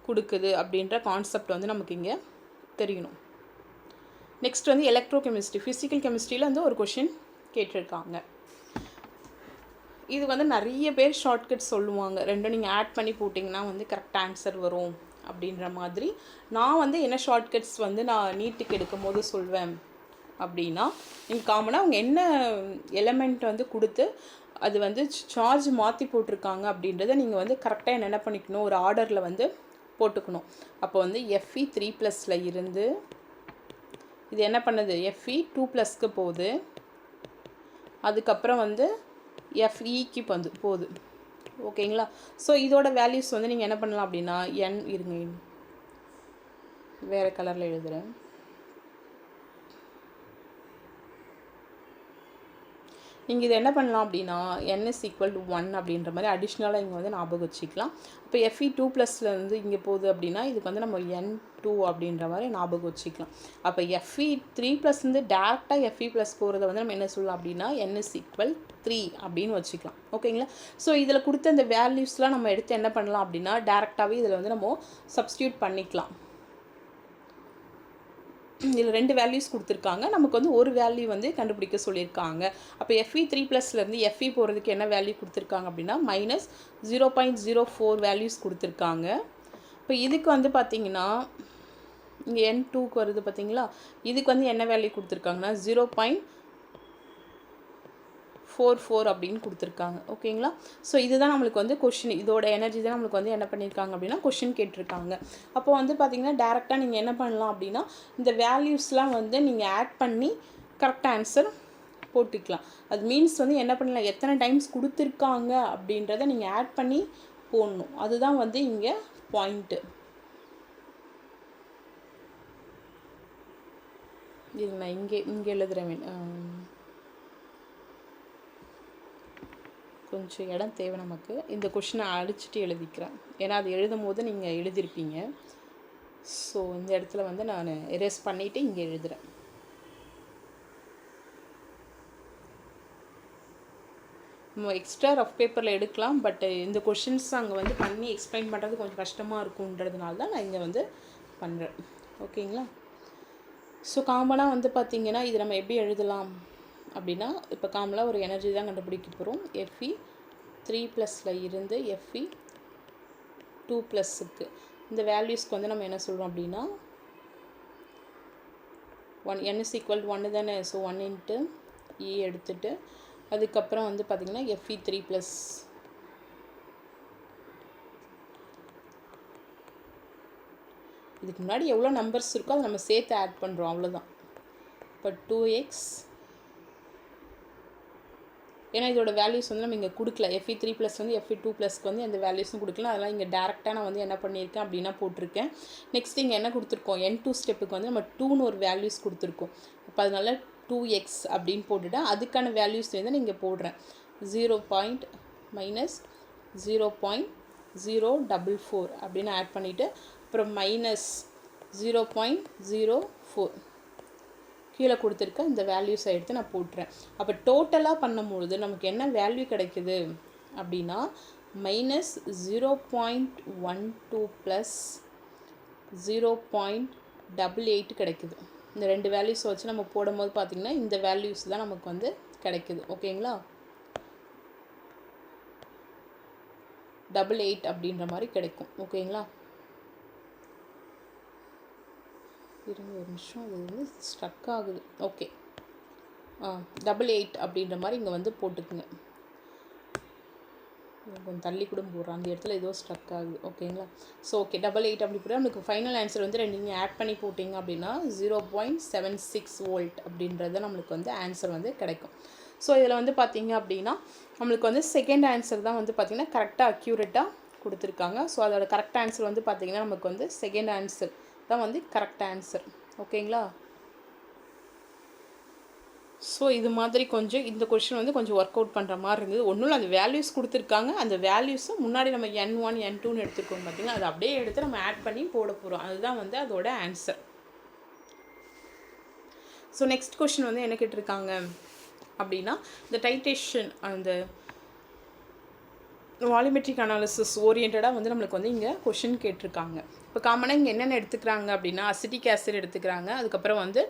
கொடுக்குது அப்படின்ற கான்செப்ட் வந்து நமக்கு இங்கே தெரியணும். நெக்ஸ்ட் வந்து எலக்ட்ரோ கெமிஸ்ட்ரி, ஃபிசிக்கல் கெமிஸ்ட்ரியில் வந்து ஒரு கொஷின் கேட்டிருக்காங்க. இது வந்து நிறைய பேர் ஷார்ட்கட் சொல்லுவாங்க, ரெண்டும் நீங்கள் ஆட் பண்ணி போட்டிங்கன்னா வந்து கரெக்ட் ஆன்சர் வரும் அப்படின்ற மாதிரி. நான் வந்து என்ன ஷார்ட்கட்ஸ் வந்து நான் நீட்டுக்கு எடுக்கும் போது சொல்வேன் அப்படின்னா, நீங்கள் காமனாக அவங்க என்ன எலமெண்ட் வந்து கொடுத்து அது வந்து சார்ஜ் மாற்றி போட்டிருக்காங்க அப்படின்றத நீங்கள் வந்து கரெக்டாக என்ன பண்ணிக்கணும், ஒரு ஆர்டரில் வந்து போட்டுக்கணும். அப்போ வந்து Fe3+ இருந்து இது என்ன பண்ணுது, Fe2+க்கு போகுது. அதுக்கப்புறம் வந்து Feக்கு வந்து போகுது. ஓகேங்களா? ஸோ இதோட வேல்யூஸ் வந்து நீங்கள் என்ன பண்ணலாம் அப்படின்னா இருங்க வேறு கலரில் எழுதுகிறேன். நீங்கள் இதை என்ன பண்ணலாம் அப்படின்னா n=1 அப்படின்ற மாதிரி அடிஷ்னலாக இங்கே வந்து ஞாபகம் வச்சுக்கலாம். இப்போ Fe2+லேருந்து இங்கே போகுது அப்படின்னா இதுக்கு வந்து நம்ம n2 அப்படின்ற மாதிரி ஞாபகம் வச்சுக்கலாம். அப்போ Fe3+ வந்து டேரெக்டாக Fe+ போகிறத வந்து நம்ம என்ன சொல்லலாம் அப்படின்னா n=3 அப்படின்னு வச்சுக்கலாம். ஓகேங்களா? ஸோ இதில் கொடுத்த இந்த வேல்யூஸ்லாம் நம்ம எடுத்து என்ன பண்ணலாம் அப்படின்னா டேரெக்டாகவே இதில் வந்து நம்ம சப்ஸ்டியூட் பண்ணிக்கலாம். இதில் 2 வேல்யூஸ் கொடுத்துருக்காங்க, நமக்கு வந்து ஒரு வேல்யூ வந்து கண்டுபிடிக்க சொல்லியிருக்காங்க. அப்போ Fe3+லேருந்து Fe போகிறதுக்கு என்ன வேல்யூ கொடுத்துருக்காங்க அப்படின்னா -0.04 வேல்யூஸ் கொடுத்துருக்காங்க. இப்போ இதுக்கு வந்து பார்த்திங்கன்னா இங்கே n2க்கு வருது பார்த்திங்களா, இதுக்கு வந்து என்ன வேல்யூ கொடுத்துருக்காங்கன்னா 0.44 அப்படின்னு கொடுத்துருக்காங்க. ஓகேங்களா? ஸோ இதுதான் நம்மளுக்கு வந்து கொஷின், இதோட எனர்ஜி தான் நம்மளுக்கு வந்து என்ன பண்ணியிருக்காங்க அப்படின்னா கொஷின் கேட்டிருக்காங்க. அப்போ வந்து பார்த்திங்கன்னா டேரெக்டாக நீங்கள் என்ன பண்ணலாம் அப்படின்னா இந்த வேல்யூஸ்லாம் வந்து நீங்கள் ஆட் பண்ணி கரெக்ட் ஆன்சர் போட்டுக்கலாம். அது மீன்ஸ் வந்து என்ன பண்ணலாம், எத்தனை டைம்ஸ் கொடுத்துருக்காங்க அப்படின்றத நீங்கள் ஆட் பண்ணி போடணும். அதுதான் வந்து இங்கே பாயிண்ட்டு. இது நான் இங்கே எழுதுகிறேன், கொஞ்சம் இடம் தேவை நமக்கு. இந்த கொஷினை அடிச்சுட்டு எழுதிக்கிறேன், ஏன்னா அது எழுதும் போது நீங்கள் எழுதியிருப்பீங்க. ஸோ இந்த இடத்துல வந்து நான் எரேஸ் பண்ணிவிட்டு இங்கே எழுதுகிறேன். நம்ம எக்ஸ்ட்ரா ரஃப் பேப்பரில் எடுக்கலாம், பட் இந்த கொஷின்ஸ் அங்கே வந்து பண்ணி எக்ஸ்பிளைன் பண்ணுறது கொஞ்சம் கஷ்டமாக இருக்குன்றதுனால தான் நான் இங்கே வந்து பண்ணுறேன். ஓகேங்களா? ஸோ காமனாக வந்து பார்த்திங்கன்னா இது நம்ம எப்படி எழுதலாம் அப்படின்னா, இப்போ காமனாக ஒரு எனர்ஜி தான் கண்டுபிடிக்க போகிறோம். Fe3+ இருந்து Fe2+க்கு இந்த வேல்யூஸ்க்கு வந்து நம்ம என்ன சொல்கிறோம் அப்படின்னா n=1 தானே. ஸோ 1 × E எடுத்துகிட்டு அதுக்கப்புறம் வந்து பார்த்திங்கன்னா Fe3+. இதுக்கு முன்னாடி எவ்வளோ நம்பர்ஸ் இருக்கோ அதை நம்ம சேர்த்து ஆட் பண்ணுறோம், அவ்வளோதான். இப்போ 2x, ஏன்னா இதோட வேல்யூஸ் வந்து நம்ம இங்கே கொடுக்கல. Fe3+ வந்து Fe2+க்கு வந்து எந்த வேல்யூஸும் கொடுக்கல, அதெல்லாம் இங்கே டேரெக்டாக நான் வந்து என்ன பண்ணியிருக்கேன் அப்படின்னா போட்டிருக்கேன். நெக்ஸ்ட் இங்கே என்ன கொடுத்துருக்கோம், n2 ஸ்டெப்புக்கு வந்து நம்ம 2ன்னு ஒரு வேல்யூஸ் கொடுத்துருக்கோம். அப்போ அதனால 2x அப்படின்னு போட்டுவிட்டேன். அதுக்கான வேல்யூஸ் வந்து நான் இங்கே போடுறேன். 0.0.044 அப்படின்னு ஆட் பண்ணிவிட்டு அப்புறம் -0.04 கீழே கொடுத்துருக்க இந்த வேல்யூஸை எடுத்து நான் போட்டுறேன். அப்போ டோட்டலாக பண்ணும்பொழுது நமக்கு என்ன வேல்யூ கிடைக்குது அப்படின்னா -0.12 + 0.88 கிடைக்குது. இந்த 2 வேல்யூஸ் வச்சு நம்ம போடும்போது பார்த்திங்கன்னா இந்த வேல்யூஸ் தான் நமக்கு வந்து கிடைக்குது. ஓகேங்களா? 88 அப்படின்ற மாதிரி கிடைக்கும். ஓகேங்களா? இருங்க ஒரு நிமிஷம், அது வந்து ஸ்ட்ரக் ஆகுது. ஓகே, 88 அப்படின்ற மாதிரி இங்கே வந்து போட்டுக்குங்க. கொஞ்சம் தள்ளி கூட போடுறோம், அந்த இடத்துல ஏதோ ஸ்ட்ரக் ஆகுது. ஓகேங்களா? ஸோ ஓகே 88 அப்படி போட்டால் நமக்கு ஃபைனல் ஆன்சர் வந்து ரெண்டு நீங்கள் ஆட் பண்ணி போட்டிங்க அப்படின்னா 0.76 வோல்ட் அப்படின்றது நம்மளுக்கு வந்து ஆன்சர் வந்து கிடைக்கும். ஸோ இதில் வந்து பார்த்திங்க அப்படின்னா நம்மளுக்கு வந்து செகண்ட் ஆன்சர் தான் வந்து பார்த்திங்கன்னா கரெக்டாக அக்யூரேட்டாக கொடுத்துருக்காங்க. ஸோ அதோட கரெக்ட் ஆன்சர் வந்து பார்த்திங்கன்னா நமக்கு வந்து செகண்ட் ஆன்சர் தான் வந்து கரெக்ட் ஆன்சர். ஓகேங்களா? ஸோ இது மாதிரி கொஞ்சம் இந்த கொஷின் வந்து கொஞ்சம் ஒர்க் அவுட் பண்ணுற மாதிரி இருந்தது. ஒன்றும் அந்த வேல்யூஸ் கொடுத்துருக்காங்க, அந்த வேல்யூஸும் முன்னாடி நம்ம N1 N2ன்னு எடுத்துருக்கோம் பார்த்திங்கன்னா, அதை அப்படியே எடுத்து நம்ம ஆட் பண்ணி போட போகிறோம். அதுதான் வந்து அதோட ஆன்சர். ஸோ நெக்ஸ்ட் கொஷின் வந்து என்ன கேட்டிருக்காங்க அப்படின்னா, இந்த டைட்ரேஷன் அந்த வால்யூமெட்ரிக் அனாலிசிஸ் ஓரியன்டாக வந்து நம்மளுக்கு வந்து இங்கே கொஷின் கேட்டிருக்காங்க. இப்போ காமனாக இங்கே என்னென்ன எடுத்துக்கிறாங்க அப்படின்னா அசிட்டிக் ஆசிட் எடுத்துக்கிறாங்க, அதுக்கப்புறம் வந்து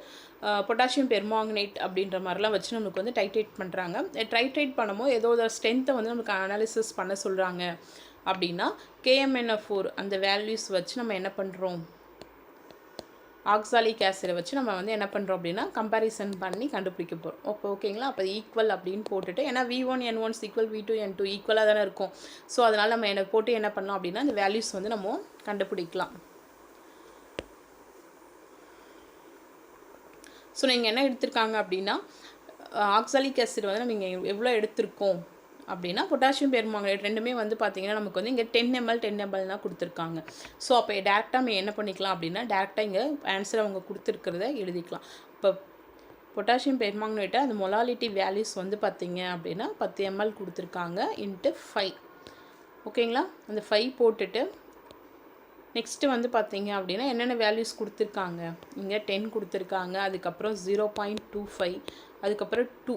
பொட்டாசியம் பெர்மாங்கனேட் அப்படின்ற மாதிரிலாம் வச்சு நம்மளுக்கு வந்து டைட்ரேட் பண்ணுறாங்க. டைட்ரேட் பண்ணும்போது ஏதோ ஒரு ஸ்ட்ரென்த்தை வந்து நம்மளுக்கு அனாலிசிஸ் பண்ண சொல்கிறாங்க அப்படின்னா KMnO4 அந்த வேல்யூஸ் வச்சு நம்ம என்ன பண்ணுறோம், ஆக்சாலிக் ஆசிடை வச்சு நம்ம வந்து என்ன பண்ணுறோம் அப்படின்னா கம்பேரிசன் பண்ணி கண்டுபிடிக்க போகிறோம். ஓகேங்களா? அப்போ ஈக்குவல் அப்படின்னு போட்டுட்டு, ஏன்னா V1 N1 equal V2 N2 ஈக்குவலாக தானே இருக்கும். ஸோ அதனால் நம்ம என்ன போட்டு என்ன பண்ணலாம் அப்படின்னா இந்த வேல்யூஸ் வந்து நம்ம கண்டுபிடிக்கலாம். ஸோ நீங்கள் என்ன எடுத்திருக்காங்க அப்படின்னா ஆக்சாலிக் ஆசிட் வந்து நம்ம இங்கே எவ்வளோ எடுத்திருக்கோம் அப்படின்னா பொட்டாசியம் பெர்மாங்கனேட் ரெண்டுமே வந்து பார்த்திங்கன்னா நமக்கு வந்து இங்கே 10 ml தான் கொடுத்துருக்காங்க. ஸோ அப்போ டேரெக்டாக நம்ம என்ன பண்ணிக்கலாம் அப்படின்னா டேரெக்டாக இங்கே ஆன்சர் அவங்க கொடுத்துருக்கிறத எழுதிக்கலாம். இப்போ பொட்டாசியம் பெர்மாங்கனேட்டை அந்த மொலாலிட்டி வேல்யூஸ் வந்து பார்த்திங்க அப்படின்னா 10 ml கொடுத்துருக்காங்க இன்ட்டு 5. ஓகேங்களா? அந்த 5 போட்டுட்டு நெக்ஸ்ட்டு வந்து பார்த்திங்க அப்படின்னா என்னென்ன வேல்யூஸ் கொடுத்துருக்காங்க, இங்கே 10 கொடுத்துருக்காங்க, அதுக்கப்புறம் 0.25, அதுக்கப்புறம் 2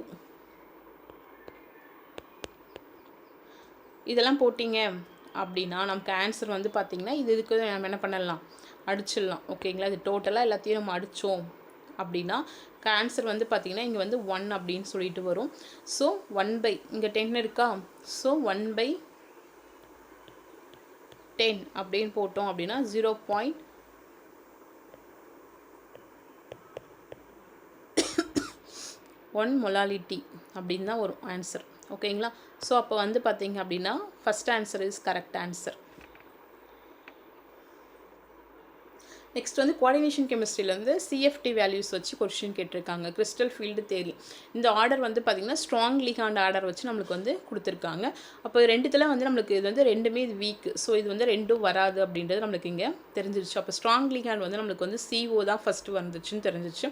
இதெல்லாம் போட்டிங்க அப்படின்னா நமக்கு ஆன்சர் வந்து பார்த்திங்கன்னா இதுக்கு நம்ம என்ன பண்ணலாம், அடிச்சிடலாம். ஓகேங்களா? இது டோட்டலாக எல்லாத்தையும் நம்ம அடித்தோம் அப்படின்னா ஆன்சர் வந்து பார்த்திங்கன்னா இங்கே வந்து 1 அப்படின்னு சொல்லிட்டு வரும். ஸோ 1/, இங்கே 10 இருக்கா, ஸோ 1/10 அப்படின்னு போட்டோம் அப்படின்னா 0.1 மொலாலிட்டி அப்படின்னு தான் வரும் ஆன்சர். ஓகேங்களா? ஸோ அப்போ வந்து பார்த்திங்க அப்படின்னா first answer is correct answer. Next வந்து கோஆர்டினேஷன் கெமிஸ்ட்ரியிலேருந்து CFT வேல்யூஸ் வச்சு கொஸ்டின் கேட்டிருக்காங்க. கிறிஸ்டல் ஃபீல்டு தேரி இந்த ஆர்டர் வந்து பார்த்திங்கன்னா ஸ்ட்ராங் லிகாண்ட் ஆர்டர் வச்சு நம்மளுக்கு வந்து கொடுத்துருக்காங்க. அப்போ ரெண்டுத்தில் வந்து நம்மளுக்கு இது வந்து ரெண்டுமே இது வீக், ஸோ இது வந்து ரெண்டும் வராது அப்படின்றது நம்மளுக்கு இங்கே தெரிஞ்சிருச்சு. அப்போ ஸ்ட்ராங் லிகாண்ட் வந்து நம்மளுக்கு வந்து CO தான் ஃபஸ்ட்டு வந்துச்சுன்னு தெரிஞ்சிச்சு.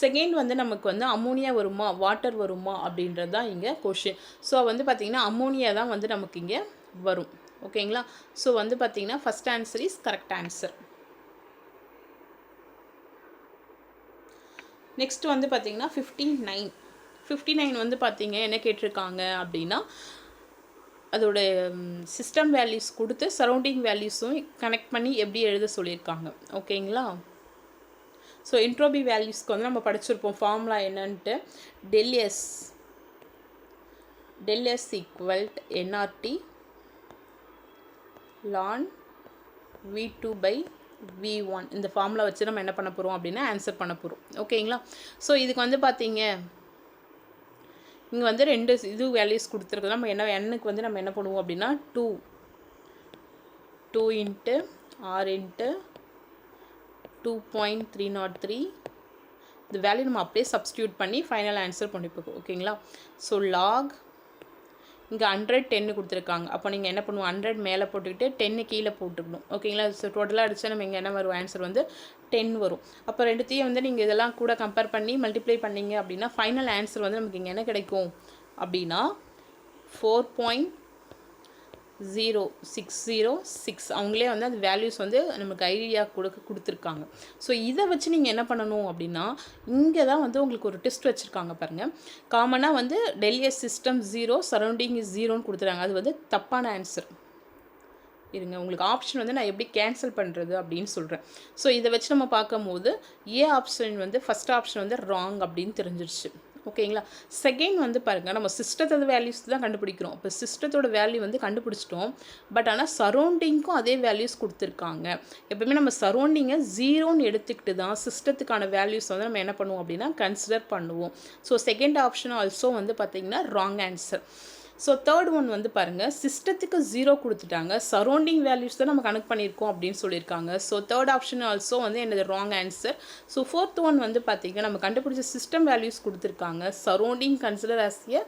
செகண்ட் வந்து நமக்கு வந்து அம்மோனியா வருமா வாட்டர் வருமா அப்படின்றது தான் இங்கே கொஷின். ஸோ வந்து பார்த்திங்கன்னா அம்மோனியா தான் வந்து நமக்கு இங்கே வரும். ஓகேங்களா? ஸோ வந்து பார்த்திங்கன்னா first answer is correct answer. Next வந்து பார்த்திங்கன்னா 59 வந்து பார்த்திங்க என்ன கேட்டிருக்காங்க அப்படின்னா அதோட சிஸ்டம் வேல்யூஸ் கொடுத்து சரௌண்டிங் வேல்யூஸும் கனெக்ட் பண்ணி எப்படி எழுத சொல்லியிருக்காங்க. ஓகேங்களா? ஸோ என்ட்ரோபி வேல்யூஸ்க்கு வந்து நம்ம படிச்சிருப்போம் ஃபார்முலா என்னன்ட்டு ΔS equal nRT ln V2/V1 இந்த ஃபார்முலா வச்சு நம்ம என்ன பண்ண போகிறோம் அப்படின்னா ஆன்சர் பண்ண போகிறோம். ஓகேங்களா? ஸோ இதுக்கு வந்து பார்த்தீங்க இங்கே வந்து ரெண்டு இது வேல்யூஸ் கொடுத்துருக்கு. நம்ம என்ன எண்ணுக்கு வந்து நம்ம என்ன பண்ணுவோம் அப்படின்னா 2 இன்ட்டு R இன்ட்டு 2.303 இந்த வேல்யூ நம்ம அப்படியே சப்ஸ்டியூட் பண்ணி ஃபைனல் ஆன்சர் பண்ணிப்போம். ஓகேங்களா? ஸோ லாக் இங்கே 110 கொடுத்துருக்காங்க. அப்போ நீங்கள் என்ன பண்ணுவோம் 100 மேலே போட்டுக்கிட்டு 10 கீழே போட்டுக்கணும். ஓகேங்களா? ஸோ டோட்டலாக அடித்தா நம்ம இங்கே என்ன வரும் ஆன்சர் வந்து 10 வரும். அப்போ ரெண்டுத்தையும் வந்து நீங்கள் இதெல்லாம் கூட கம்பேர் பண்ணி மல்டிப்ளை பண்ணிங்க அப்படின்னா ஃபைனல் ஆன்சர் வந்து நமக்கு இங்கே என்ன கிடைக்கும் அப்படின்னா 4.0606 அவங்களே வந்து அந்த வேல்யூஸ் வந்து நமக்கு ஐடியா கொடுத்துருக்காங்க. ஸோ இதை வச்சு நீங்கள் என்ன பண்ணணும் அப்படின்னா இங்கே தான் வந்து உங்களுக்கு ஒரு டெஸ்ட் வச்சுருக்காங்க பாருங்கள். காமனாக வந்து ΔS சிஸ்டம் 0 சரௌண்டிங் இஸ் 0ன்னு கொடுத்துறாங்க. அது வந்து தப்பான ஆன்சர். இருங்க உங்களுக்கு ஆப்ஷன் வந்து நான் எப்படி கேன்சல் பண்ணுறது அப்படின்னு சொல்கிறேன். ஸோ இதை வச்சு நம்ம பார்க்கும்போது ஆப்ஷன் வந்து ஃபஸ்ட் ஆப்ஷன் வந்து ராங் அப்படின்னு தெரிஞ்சிருச்சு. ஓகேங்களா? செகண்ட் வந்து பாருங்கள் நம்ம சிஸ்டத்தோட வேல்யூஸ் தான் கண்டுபிடிக்கிறோம். இப்போ சிஸ்டத்தோட வேல்யூ வந்து கண்டுபிடிச்சிட்டோம். பட் ஆனால் சரௌண்டிங்க்கும் அதே வேல்யூஸ் கொடுத்துருக்காங்க. எப்பவுமே நம்ம சரௌண்டிங்கை 0ன்னு எடுத்துக்கிட்டு தான் சிஸ்டத்துக்கான வேல்யூஸ் வந்து நம்ம என்ன பண்ணுவோம் அப்படின்னா கன்சிடர் பண்ணுவோம். ஸோ செகண்ட் ஆப்ஷன் ஆல்சோ வந்து பார்த்திங்கன்னா wrong answer. So third one வந்து பாருங்கள், சிஸ்டத்துக்கு 0 கொடுத்துட்டாங்க, சரௌண்டிங் வேல்யூஸ் தான் நம்ம கனெக்ட் பண்ணியிருக்கோம் அப்படின்னு சொல்லியிருக்காங்க. ஸோ தேர்ட் ஆப்ஷன் ஆல்சோ வந்து என்னது wrong answer. So fourth one வந்து பார்த்திங்கன்னா நம்ம கண்டுபிடிச்ச சிஸ்டம் வேல்யூஸ் கொடுத்துருக்காங்க, surrounding consider as a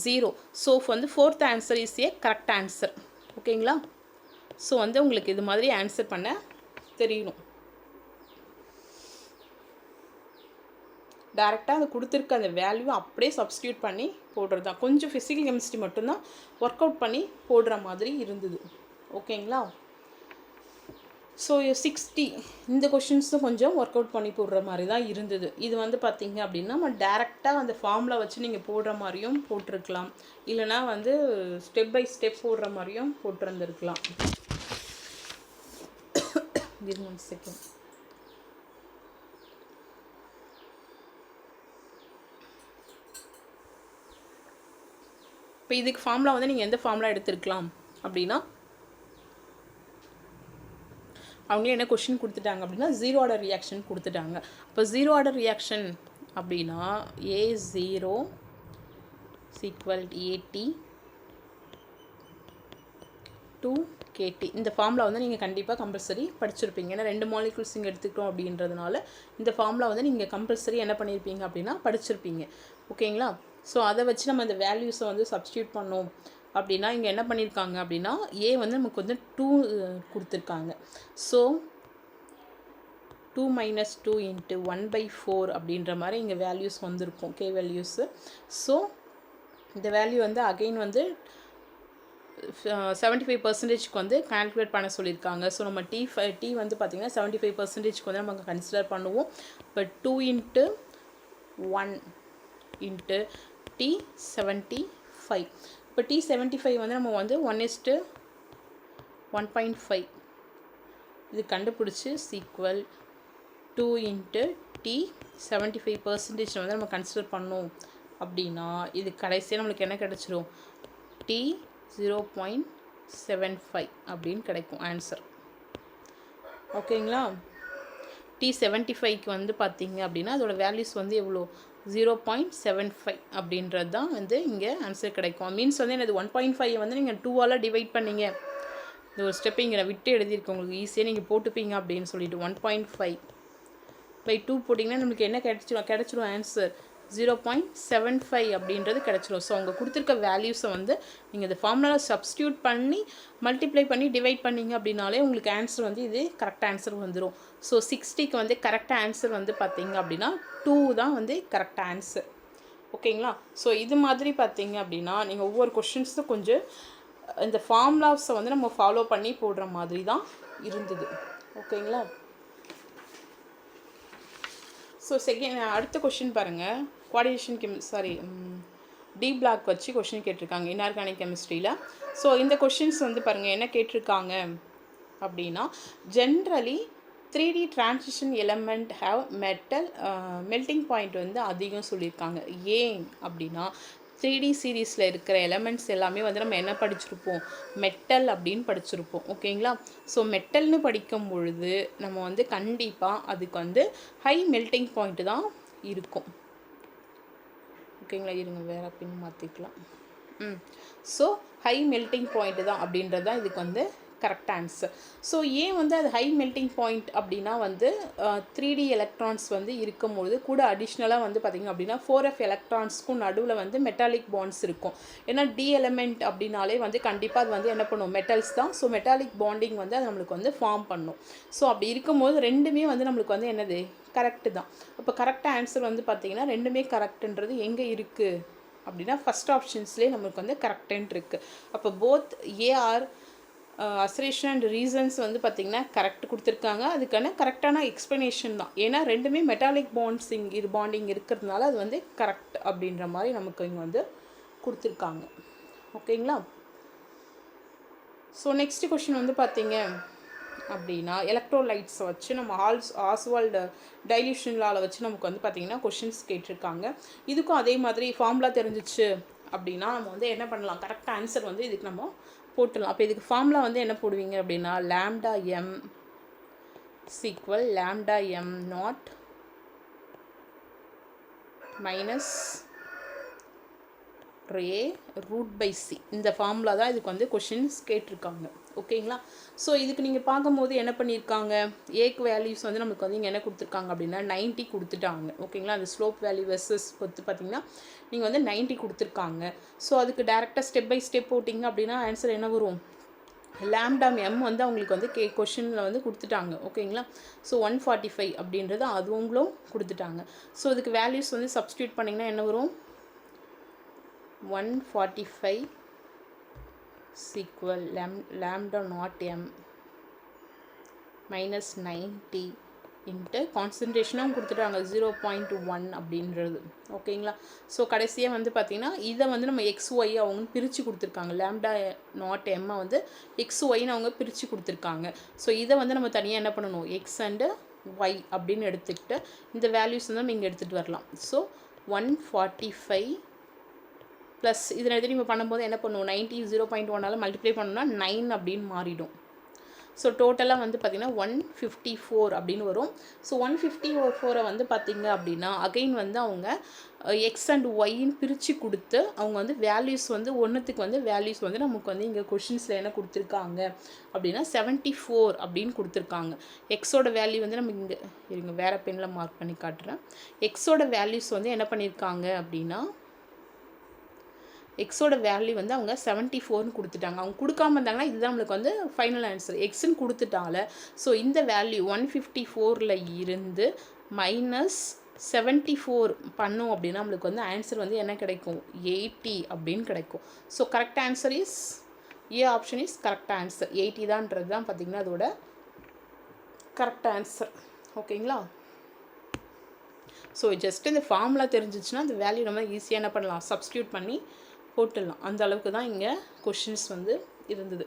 0. So வந்து fourth answer is a correct answer. ஓகேங்களா? ஸோ வந்து உங்களுக்கு இது மாதிரி ஆன்சர் பண்ண தெரியணும். டேரெக்டாக அது கொடுத்துருக்க அந்த வேல்யூவை அப்படியே சப்ஸ்டியூட் பண்ணி போடுறது தான். கொஞ்சம் ஃபிசிக்கல் கெமிஸ்ட்ரி மட்டும்தான் ஒர்க் அவுட் பண்ணி போடுற மாதிரி இருந்தது. ஓகேங்களா? ஸோ 60 இந்த கொஷின்ஸும் கொஞ்சம் ஒர்க் அவுட் பண்ணி போடுற மாதிரி தான் இருந்தது. இது வந்து பார்த்திங்க அப்படின்னா நம்ம டேரெக்டாக அந்த ஃபார்மில் வச்சு நீங்கள் போடுற மாதிரியும் போட்டிருக்கலாம், இல்லைனா வந்து ஸ்டெப் பை ஸ்டெப் போடுற மாதிரியும் போட்டிருந்துருக்கலாம். 1 செகண்ட். இப்போ இதுக்கு ஃபார்முலா வந்து நீங்கள் எந்த ஃபார்முலா எடுத்துருக்கலாம் அப்படின்னா, அவங்களே என்ன கொஷின் கொடுத்துட்டாங்க அப்படின்னா 0 ஆர்டர் ரியாக்ஷன் கொடுத்துட்டாங்க. இப்போ 0 ஆர்டர் ரியாக்ஷன் அப்படின்னா A0 = AT 2KT. இந்த ஃபார்முலா வந்து நீங்கள் கண்டிப்பாக கம்பல்சரி படிச்சிருப்பீங்க. ஏன்னா 2 மாலிகுல்ஸ் இங்கே எடுத்துக்கிட்டோம் அப்படின்றதுனால இந்த ஃபார்முலா வந்து நீங்கள் கம்பல்சரி என்ன பண்ணியிருப்பீங்க அப்படின்னா படிச்சிருப்பீங்க. ஓகேங்களா? ஸோ அதை வச்சு நம்ம இந்த வேல்யூஸை வந்து சப்ஸ்டியூட் பண்ணோம் அப்படின்னா இங்கே என்ன பண்ணியிருக்காங்க அப்படின்னா ஏ வந்து நமக்கு வந்து 2 கொடுத்துருக்காங்க. ஸோ 2 - 2 × 1/4 அப்படின்ற மாதிரி இங்கே வேல்யூஸ் வந்திருக்கும், கே வேல்யூஸு. ஸோ இந்த வேல்யூ வந்து அகெயின் வந்து 75% வந்து கால்குலேட் பண்ண சொல்லியிருக்காங்க. ஸோ நம்ம டி வந்து பார்த்திங்கன்னா 75% வந்து நம்ம கன்சிடர் பண்ணுவோம். இப்போ 2 × 1 × T75. இப்போ T75 வந்து நம்ம வந்து 1:1.5 இது கண்டுபிடிச்சி ஈக்குவல் 2 × T75% வந்து நம்ம கன்சிடர் பண்ணோம் அப்படின்னா இது கடைசியாக நம்மளுக்கு என்ன கிடச்சிரும், T0.75 அப்படின்னு கிடைக்கும் ஆன்சர். ஓகேங்களா? T75க்கு வந்து பார்த்திங்க அப்படின்னா அதோட வேல்யூஸ் வந்து எவ்வளோ, 0.75 அப்படின்றது தான் வந்து இங்கே ஆன்சர் கிடைக்கும். மீன்ஸ் வந்து என்னது 1.5 வந்து நீங்கள் 2ஆல் டிவைட் பண்ணிங்க, இந்த ஒரு ஸ்டெப்பை இங்கே நான் விட்டு எழுதியிருக்கேன், உங்களுக்கு ஈஸியாக நீங்கள் போட்டுப்பீங்க அப்படின்னு சொல்லிட்டு 1.5/2 போட்டிங்கன்னா நம்மளுக்கு என்ன கிடச்சிரும் ஆன்சர் 0.75 அப்படின்றது கிடச்சிரும். ஸோ அவங்க கொடுத்துருக்க வேல்யூஸை வந்து நீங்கள் இந்த ஃபார்முலாவில் சப்ஸ்டியூட் பண்ணி மல்டிப்ளை பண்ணி டிவைட் பண்ணிங்க அப்படின்னாலே உங்களுக்கு ஆன்சர் வந்து இது கரெக்ட் ஆன்சர் வந்துடும். ஸோ 60க்கு வந்து கரெக்ட் ஆன்சர் வந்து பார்த்திங்க அப்படின்னா 2 தான் வந்து கரெக்ட் ஆன்சர். ஓகேங்களா? ஸோ இது மாதிரி பார்த்திங்க அப்படின்னா நீங்கள் ஒவ்வொரு கொஷின்ஸும் கொஞ்சம் இந்த ஃபார்முலாஸை வந்து நம்ம ஃபாலோ பண்ணி போடுற மாதிரி தான் இருந்தது. ஓகேங்களா? ஸோ அடுத்த கொஷின் பாருங்கள், குவாடினேஷன் டி பிளாக் வச்சு கொஷின் கேட்டிருக்காங்க இன்ஆர்கானிக் கெமிஸ்ட்ரியில். ஸோ இந்த கொஷின்ஸ் வந்து பாருங்கள் என்ன கேட்டிருக்காங்க அப்படின்னா, generally 3D transition element have melting point வந்து அதிகம் சொல்லியிருக்காங்க. ஏன் அப்படின்னா 3D சீரீஸில் இருக்கிற எலமெண்ட்ஸ் எல்லாமே வந்து நம்ம என்ன படிச்சிருப்போம், மெட்டல் அப்படின்னு படிச்சிருப்போம். ஓகேங்களா? ஸோ மெட்டல்னு படிக்கும் பொழுது நம்ம வந்து கண்டிப்பாக அதுக்கு வந்து ஹை மெல்டிங் பாயிண்ட் தான் இருக்கும். ஓகேங்களா? இருங்க வேறு பின் மாற்றிக்கலாம். ஸோ ஹை மெல்டிங் பாயிண்ட் தான் அப்படின்றது தான் இதுக்கு வந்து கரெக்ட் ஆன்சர். ஸோ ஏன் வந்து அது ஹை மெல்டிங் பாயிண்ட் அப்படின்னா வந்து 3D எலக்ட்ரான்ஸ் வந்து இருக்கும்பொழுது கூட அடிஷ்னலாக வந்து பார்த்திங்க அப்படின்னா 4f எலக்ட்ரான்ஸ்க்கும் நடுவில் வந்து மெட்டாலிக் பாண்ட்ஸ் இருக்கும். ஏன்னா டி எலமெண்ட் அப்படின்னாலே வந்து கண்டிப்பாக அது வந்து என்ன பண்ணும், மெட்டல்ஸ் தான். ஸோ மெட்டாலிக் பாண்டிங் வந்து அது நம்மளுக்கு வந்து ஃபார்ம் பண்ணும். ஸோ அப்படி இருக்கும்போது ரெண்டுமே வந்து நம்மளுக்கு வந்து என்னது கரெக்டு தான். அப்போ கரெக்ட் ஆன்சர் வந்து பார்த்திங்கன்னா ரெண்டுமே கரெக்டுன்றது எங்கே இருக்குது அப்படின்னா ஃபஸ்ட் ஆப்ஷன்ஸ்லேயே நம்மளுக்கு வந்து கரெக்டுன்ட்டு இருக்குது. அப்போ both A R assertion and reasons வந்து பார்த்திங்கன்னா கரெக்ட் கொடுத்துருக்காங்க. அதுக்கான கரெக்டான எக்ஸ்ப்ளனேஷன் தான். ஏன்னா ரெண்டுமே மெட்டாலிக் பாண்டிங் இருக்கிறதுனால அது வந்து கரெக்ட் அப்படின்ற மாதிரி நமக்கு இங்கே வந்து கொடுத்துருக்காங்க. ஓகேங்களா? ஸோ நெக்ஸ்ட் கொஷின் வந்து பார்த்திங்க அப்படின்னா எலக்ட்ரோலைட்ஸை வச்சு நம்ம ஆஸ்வால்டு டைல்யூஷன் லாவில் வச்சு நமக்கு வந்து பார்த்திங்கன்னா கொஷின்ஸ் கேட்டிருக்காங்க. இதுக்கும் அதே மாதிரி ஃபார்முலா தெரிஞ்சிச்சு அப்படின்னா நம்ம வந்து என்ன பண்ணலாம், கரெக்ட் ஆன்சர் வந்து இதுக்கு நம்ம போட்டுடலாம். அப்போ இதுக்கு ஃபார்முலா வந்து என்ன போடுவீங்க அப்படின்னா λm = λm0 - A root by C இந்த ஃபார்முலா தான் இதுக்கு வந்து கொஷின்ஸ் கேட்டிருக்காங்க. ஓகேங்களா? ஸோ இதுக்கு நீங்கள் பார்க்கும்போது என்ன பண்ணியிருக்காங்க, ஏக்கு வேல்யூஸ் வந்து நமக்கு வந்து இங்கே என்ன கொடுத்துருக்காங்க அப்படின்னா 90 கொடுத்துட்டாங்க. ஓகேங்களா? அந்த ஸ்லோப் வேல்யூ வெர்சஸ் பொறுத்து பார்த்தீங்கன்னா நீங்கள் வந்து 90 கொடுத்துருக்காங்க. ஸோ அதுக்கு டேரெக்டாக ஸ்டெப் பை ஸ்டெப் போட்டிங்க அப்படின்னா ஆன்சர் என்ன வரும், லாம்டா எம் வந்து அவங்களுக்கு வந்து கொஷினில் வந்து கொடுத்துட்டாங்க. ஓகேங்களா? ஸோ 145 அப்படின்றது அதுவங்களும் கொடுத்துட்டாங்க. ஸோ இதுக்கு வேல்யூஸ் வந்து சப்ஸ்டியூட் பண்ணிங்கன்னா என்ன வரும், 145 equal lambda not m minus 90 into கான்சன்ட்ரேஷனும் கொடுத்துட்டாங்க 0.1 அப்படின்றது. ஓகேங்களா? ஸோ கடைசியாக வந்து பார்த்திங்கன்னா இதை வந்து நம்ம XY அவங்க பிரித்து கொடுத்துருக்காங்க. லாம்டா நாட் எம்மை வந்து XYன்னு அவங்க பிரித்து கொடுத்துருக்காங்க. ஸோ இதை வந்து நம்ம தனியாக என்ன பண்ணணும், எக்ஸ் அண்டு ஒய் அப்படின்னு எடுத்துக்கிட்டு இந்த வேல்யூஸ் வந்து நம்ம இங்கே எடுத்துகிட்டு வரலாம். ஸோ 145 ப்ளஸ் இதில் எடுத்து நம்ம பண்ணும்போது என்ன பண்ணுவோம், 90 0.1ஆல் மல்டிப்ளை பண்ணோம்னா 9 அப்படின்னு மாறிடும். ஸோ டோட்டலாக வந்து பார்த்திங்கன்னா 154 அப்படின்னு வரும். ஸோ 154 வந்து பார்த்திங்க அப்படின்னா அகைன் வந்து அவங்க எக்ஸ் அண்ட் ஒய்ன்னு பிரித்து கொடுத்து அவங்க வந்து வேல்யூஸ் வந்து ஒன்றுத்துக்கு வந்து வேல்யூஸ் வந்து நமக்கு வந்து இங்கே கொஷின்ஸில் என்ன கொடுத்துருக்காங்க அப்படின்னா 74 அப்படின்னு கொடுத்துருக்காங்க. எக்ஸோட வேல்யூ வந்து நம்ம இங்கே இருங்க வேறு பெனில் மார்க் பண்ணி காட்டுறேன். எக்ஸோட வேல்யூஸ் வந்து என்ன பண்ணியிருக்காங்க அப்படின்னா எக்ஸோட வேல்யூ வந்து அவங்க 74ன்னு கொடுத்துட்டாங்க. அவங்க கொடுக்காம இருந்தாங்கன்னா இதுதான் நம்மளுக்கு வந்து ஃபைனல் ஆன்சர். எக்ஸ்ன்னு கொடுத்துட்டால ஸோ இந்த வேல்யூ 154ல் இருந்து மைனஸ் 74 பண்ணோம் அப்படின்னா நம்மளுக்கு வந்து ஆன்சர் வந்து என்ன கிடைக்கும், 80 அப்படின்னு கிடைக்கும். So correct answer is A option is correct answer. 80 தான்ன்றது தான் பார்த்திங்கன்னா அதோட கரெக்ட் ஆன்சர். ஓகேங்களா? ஸோ ஜஸ்ட் இந்த ஃபார்முலா தெரிஞ்சிச்சுன்னா அந்த வேல்யூ நம்ம ஈஸியாக என்ன பண்ணலாம், சப்ஸ்டியூட் பண்ணி போட்டுடலாம். அந்த அளவுக்கு தான் இங்கே கொஷின்ஸ் வந்து இருந்தது.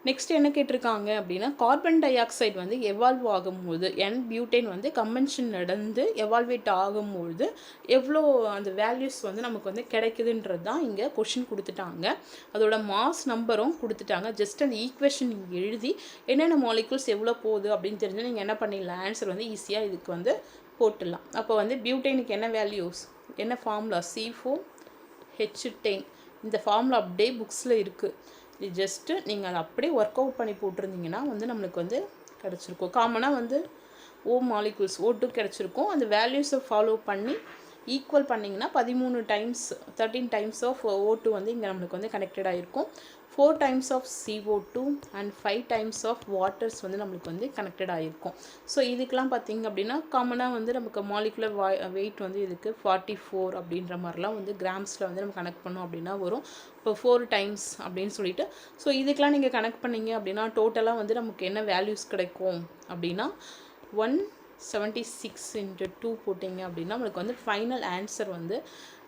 நெக்ஸ்ட் என்ன கேட்டிருக்காங்க அப்படின்னா கார்பன் டை ஆக்சைடு வந்து எவால்வ் ஆகும்போது பியூட்டேன் வந்து கன்வென்ஷன் நடந்து எவால்வேட் ஆகும்போது எவ்வளோ அந்த வேல்யூஸ் வந்து நமக்கு வந்து கிடைக்குதுன்றது தான் இங்கே கொஷின் கொடுத்துட்டாங்க. அதோட மாஸ் நம்பரும் கொடுத்துட்டாங்க. ஜஸ்ட் அந்த ஈக்குவேஷன் நீங்கள் எழுதி என்னென்ன மாலிகுல்ஸ் எவ்வளோ போகுது அப்படின்னு தெரிஞ்சு நீங்கள் என்ன பண்ணிடலாம், ஆன்சர் வந்து ஈஸியாக இதுக்கு வந்து போட்டுடலாம். அப்போ வந்து பியூட்டேனுக்கு என்ன வேல்யூஸ், என்ன ஃபார்முலா, C4H10 இந்த ஃபார்முலா அப்படியே புக்ஸில் இருக்குது. இது ஜஸ்ட்டு நீங்கள் அதை அப்படியே ஒர்க் அவுட் பண்ணி போட்டிருந்தீங்கன்னா வந்து நம்மளுக்கு வந்து கிடச்சிருக்கும். காமனாக வந்து O மாலிகுல்ஸ் O2 கிடச்சிருக்கும். அந்த வேல்யூஸை ஃபாலோ பண்ணி ஈக்குவல் பண்ணிங்கன்னா 13 டைம்ஸ் ஆஃப் O2 வந்து இங்கே நம்மளுக்கு வந்து கனெக்டட் ஆகிருக்கும். 4 times of CO2 and 5 times of waters வந்து நம்மளுக்கு வந்து கனெக்டட் ஆகிருக்கும். ஸோ இதுக்கெலாம் பார்த்திங்க அப்படின்னா காமனாக வந்து நமக்கு மாலிகுலர் வெயிட் வந்து இதுக்கு 44 அப்படின்ற மாதிரிலாம் வந்து கிராம்ஸில் வந்து நம்ம கனெக்ட் பண்ணோம் அப்படின்னா வரும். இப்போ 4 டைம்ஸ் அப்படின்னு சொல்லிட்டு ஸோ இதுக்கெலாம் நீங்கள் கனெக்ட் பண்ணிங்க அப்படின்னா டோட்டலாக வந்து நமக்கு என்ன வேல்யூஸ் கிடைக்கும் அப்படின்னா 176 × 2 போட்டிங்க அப்படின்னா நம்மளுக்கு வந்து ஃபைனல் ஆன்சர் வந்து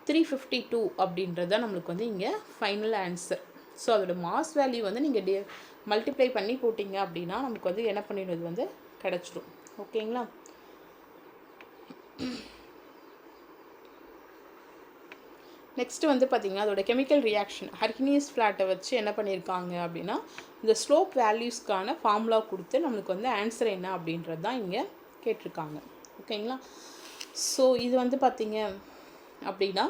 352 அப்படின்றது தான் நம்மளுக்கு வந்து இங்கே ஃபைனல் ஆன்சர். ஸோ அதோட மாஸ் வேல்யூ வந்து நீங்கள் மல்டிப்ளை பண்ணி போட்டிங்க அப்படின்னா நமக்கு வந்து என்ன பண்ணிடுறது வந்து கிடச்சிடும். ஓகேங்களா? நெக்ஸ்ட் வந்து பார்த்திங்கன்னா அதோட கெமிக்கல் ரியாக்ஷன் ஹர்கினியஸ் ஃப்ளாட்டை வச்சு என்ன பண்ணியிருக்காங்க அப்படின்னா இந்த ஸ்லோப் வேல்யூஸ்க்கான ஃபார்முலா கொடுத்து நம்மளுக்கு வந்து ஆன்சர் என்ன அப்படின்றது தான் இங்கே கேட்டிருக்காங்க. ஓகேங்களா? ஸோ இது வந்து பார்த்திங்க அப்படின்னா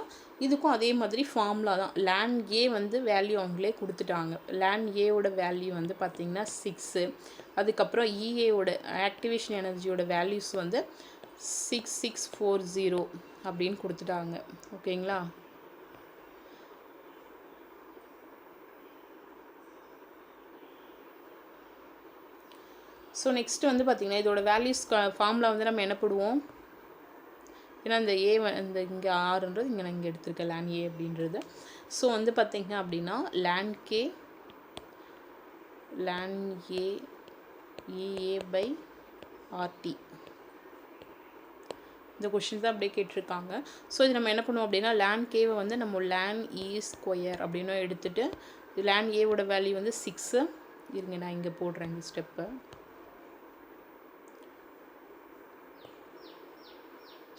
இதுக்கும் அதே மாதிரி ஃபார்முலா தான். லேன் ஏ வந்து வேல்யூ அவங்களே கொடுத்துட்டாங்க. லேன் ஏவோட வேல்யூ வந்து பார்த்திங்கன்னா 6. அதுக்கப்புறம் இஏவோட ஆக்டிவேஷன் எனர்ஜியோட வேல்யூஸ் வந்து 6640 அப்படின்னு கொடுத்துட்டாங்க. ஓகேங்களா? ஸோ நெக்ஸ்ட் வந்து பார்த்திங்கன்னா இதோட வேல்யூஸ் ஃபார்முலா வந்து நம்ம என்ன போடுவோம், ஏன்னா இந்த ஏ இந்த இங்கே ஆறுன்றது இங்கே நான் இங்கே எடுத்திருக்கேன் லேன் ஏ அப்படின்றது. ஸோ வந்து பார்த்திங்க அப்படின்னா லேன் கே லேன் ஏ EA/RT இந்த கொஷின் தான் அப்படியே கேட்டிருக்காங்க. ஸோ இது நம்ம என்ன பண்ணுவோம் அப்படின்னா லேன் கேவை வந்து நம்ம லேன் E² அப்படின்னு எடுத்துகிட்டு லேன் ஏவோட வேல்யூ வந்து 6. இருங்க நான் இங்கே போடுறேன் இந்த ஸ்டெப்பை.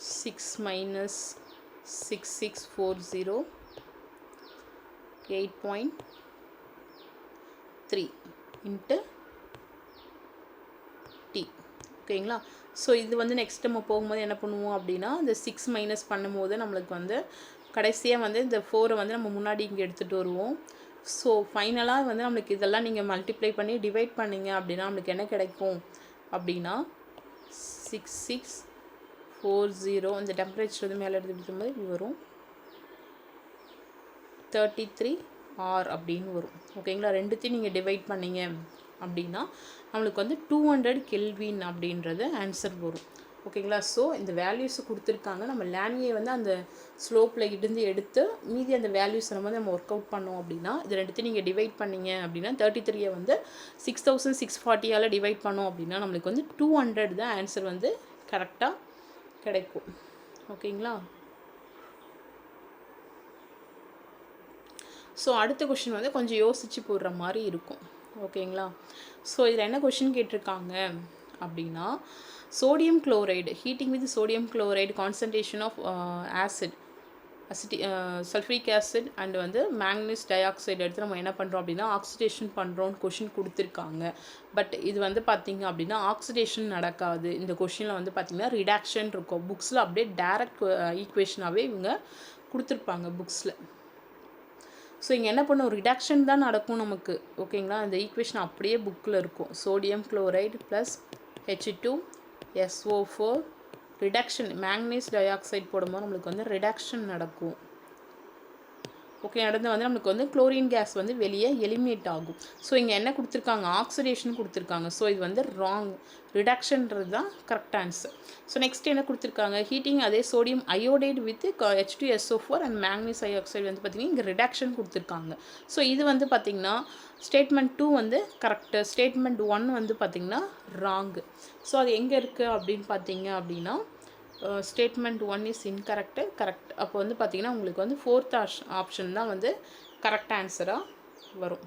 6 minus 6640 8.3 into T. ஓகேங்களா? ஸோ இது வந்து நெக்ஸ்ட் நம்ம போகும்போது என்ன பண்ணுவோம் அப்படின்னா இந்த 6 மைனஸ் பண்ணும்போது நம்மளுக்கு வந்து கடைசியாக வந்து இந்த 4 வந்து நம்ம முன்னாடி இங்கே எடுத்துகிட்டு வருவோம். ஸோ ஃபைனலாக வந்து நம்மளுக்கு இதெல்லாம் நீங்கள் மல்டிப்ளை பண்ணி டிவைட் பண்ணிங்க அப்படின்னா நம்மளுக்கு என்ன கிடைக்கும் அப்படின்னா 6640 இந்த டெம்பரேச்சர் வந்து மேலே எடுத்துகிட்டு போது இப்படி வரும் 33 R அப்படின்னு வரும். ஓகேங்களா, ரெண்டுத்தையும் நீங்கள் டிவைட் பண்ணிங்க அப்படின்னா நம்மளுக்கு வந்து 200 கெல்வின் அப்படின்றது ஆன்சர் வரும். ஓகேங்களா, ஸோ இந்த வேல்யூஸ் கொடுத்துருக்காங்க. நம்ம லேனியை வந்து அந்த ஸ்லோப்பில் இருந்து எடுத்து மீதி அந்த வேல்யூஸை நம்ம ஒர்க் அவுட் பண்ணோம் அப்படின்னா இது ரெண்டுத்தையும் நீங்கள் டிவைட் பண்ணிங்க அப்படின்னா 33 வந்து 6640 டிவைட் பண்ணோம் அப்படின்னா நம்மளுக்கு வந்து 200 தான் ஆன்சர் வந்து கரெக்டாக கிடைக்கும். ஓகேங்களா, ஸோ அடுத்த கொஷின் வந்து கொஞ்சம் யோசித்து போடுற மாதிரி இருக்கும். ஓகேங்களா, ஸோ இதில் என்ன கொஷின் கேட்டிருக்காங்க அப்படின்னா sodium chloride heating with sodium chloride concentration of acid sulfuric acid and வந்து manganese dioxide எடுத்து நம்ம என்ன பண்ணுறோம் அப்படின்னா ஆக்சிடேஷன் பண்ணுறோன்னு கொஷின் கொடுத்துருக்காங்க. பட் இது வந்து பார்த்திங்க அப்படின்னா ஆக்சிடேஷன் நடக்காது. இந்த கொஷினில் வந்து பார்த்திங்கன்னா ரிடாக்ஷன் இருக்கும். புக்ஸில் அப்படியே டைரக்ட் ஈக்குவேஷனாகவே இவங்க கொடுத்துருப்பாங்க புக்ஸில். ஸோ இங்கே என்ன பண்ணும், ரிடாக்ஷன் தான் நடக்கும் நமக்கு. ஓகேங்களா, இந்த ஈக்குவேஷன் அப்படியே புக்கில் இருக்கும். Sodium chloride plus H2SO4 reduction manganese di oxide போடும்போது நம்மளுக்கு வந்து ரிடக்ஷன் நடக்கும். ஓகே, நடந்து வந்து நம்மளுக்கு வந்து குளோரின் கேஸ் வந்து வெளியே எலிமினேட் ஆகும். ஸோ இங்கே என்ன கொடுத்துருக்காங்க, ஆக்சிடேஷன் கொடுத்துருக்காங்க. ஸோ இது வந்து ராங், ரிடக்ஷன்றது தான் கரெக்ட் ஆன்சர். ஸோ நெக்ஸ்ட் என்ன கொடுத்துருக்காங்க, ஹீட்டிங் அதே sodium iodide with H2SO4 and manganese di oxide வந்து பார்த்திங்கன்னா இங்கே ரிடக்ஷன் கொடுத்துருக்காங்க. ஸோ இது வந்து பார்த்திங்கன்னா ஸ்டேட்மெண்ட் 2 வந்து கரெக்டு, ஸ்டேட்மெண்ட் 1 வந்து பார்த்திங்கன்னா ராங்கு. ஸோ அது எங்கே இருக்குது அப்படின்னு பார்த்தீங்க அப்படின்னா ஸ்டேட்மெண்ட் 1 இஸ் இன்கரெக்டு, கரெக்ட். அப்போ வந்து பார்த்திங்கன்னா உங்களுக்கு வந்து 4th ஆப்ஷன் தான் வந்து கரெக்ட் ஆன்சராக வரும்.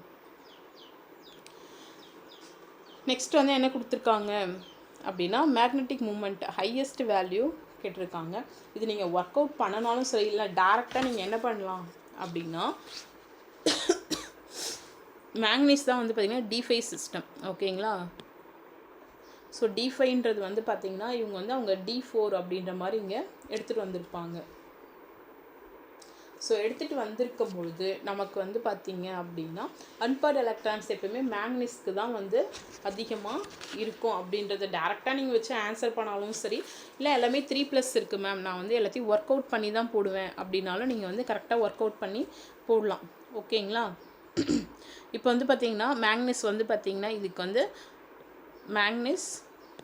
நெக்ஸ்ட் வந்து என்ன கொடுத்துருக்காங்க அப்படின்னா மேக்னெட்டிக் மூமெண்ட் ஹையஸ்ட் வேல்யூ கேட்டிருக்காங்க. இது நீங்கள் ஒர்க் அவுட் பண்ணனாலும் சரி, இல்லை டேரெக்டாக நீங்கள் என்ன பண்ணலாம் அப்படின்னா மேங்கனீஸ் தான் வந்து பார்த்திங்கன்னா D5 சிஸ்டம். ஓகேங்களா, ஸோ D5ன்றது வந்து பார்த்திங்கன்னா இவங்க வந்து அவங்க D4 அப்படின்ற மாதிரி இங்கே எடுத்துகிட்டு வந்திருப்பாங்க. ஸோ எடுத்துகிட்டு வந்திருக்கும் பொழுது நமக்கு வந்து பார்த்திங்க அப்படின்னா அன்பேர்டு எலக்ட்ரான்ஸ் எப்போயுமே மேங்கனீஸ்க்கு தான் வந்து அதிகமாக இருக்கும் அப்படின்றத டேரெக்டாக நீங்கள் வச்சு ஆன்சர் பண்ணாலும் சரி, இல்லை எல்லாமே 3+ இருக்குது மேம், நான் வந்து எல்லாத்தையும் ஒர்க் அவுட் பண்ணி தான் போடுவேன் அப்படின்னாலும் நீங்கள் வந்து கரெக்டாக ஒர்க் அவுட் பண்ணி போடலாம். ஓகேங்களா, இப்போ வந்து பார்த்திங்கன்னா மேங்கனீஸ் வந்து பார்த்திங்கன்னா இதுக்கு வந்து மேங்கனீஸ்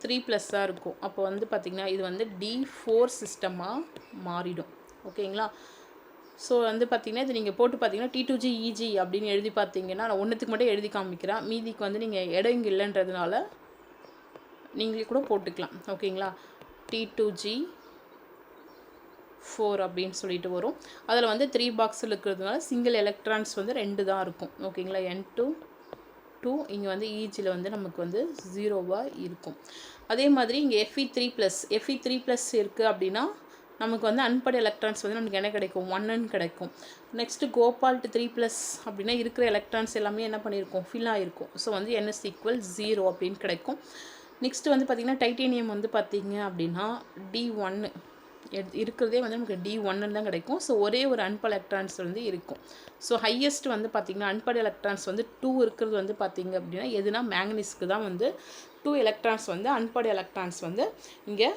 3+ இருக்கும். அப்போ வந்து பார்த்திங்கன்னா இது வந்து D4 சிஸ்டமாக மாறிடும். ஓகேங்களா, ஸோ வந்து பார்த்திங்கன்னா இது நீங்கள் போட்டு பார்த்தீங்கன்னா T2G EG அப்படின்னு எழுதி பார்த்தீங்கன்னா நான் ஒன்றுத்துக்கு மட்டும் எழுதி காமிக்கிறேன், மீதிக்கு வந்து நீங்கள் இடம் இங்கே இல்லைன்றதுனால நீங்களே கூட போட்டுக்கலாம். ஓகேங்களா, T2G4 அப்படின்னு சொல்லிட்டு வரும். அதில் வந்து 3 பாக்ஸில் இருக்கிறதுனால சிங்கிள் எலக்ட்ரான்ஸ் வந்து 2 தான் இருக்கும். ஓகேங்களா, N2 2 இங்கே வந்து EGயில் வந்து நமக்கு வந்து 0வாக இருக்கும். அதே மாதிரி இங்கே Fe3+ இருக்குது அப்படின்னா நமக்கு வந்து அன்பேர்டு எலக்ட்ரான்ஸ் வந்து நமக்கு என்ன கிடைக்கும், 1 கிடைக்கும். நெக்ஸ்ட்டு கோபால்ட் 3+ அப்படின்னா இருக்கிற எலக்ட்ரான்ஸ் எல்லாமே என்ன பண்ணியிருக்கோம், ஃபில் ஆகிருக்கும். ஸோ வந்து NS = 0 அப்படின்னு கிடைக்கும். நெக்ஸ்ட்டு வந்து பார்த்திங்கன்னா டைட்டேனியம் வந்து பார்த்திங்க அப்படின்னா D1 இருக்கிறதே வந்து நமக்கு D1 தான் கிடைக்கும். ஸோ ஒரே ஒரு அன்பேர்டு எலக்ட்ரான்ஸ் வந்து இருக்கும். ஸோ ஹையஸ்ட் வந்து பார்த்திங்கன்னா அன்பேர்டு எலக்ட்ரான்ஸ் வந்து 2 இருக்கிறது வந்து பார்த்திங்க அப்படின்னா எதுனா மேங்கனீஸ்க்கு தான் வந்து 2 எலக்ட்ரான்ஸ் வந்து அன்பேர்டு எலக்ட்ரான்ஸ் வந்து இங்கே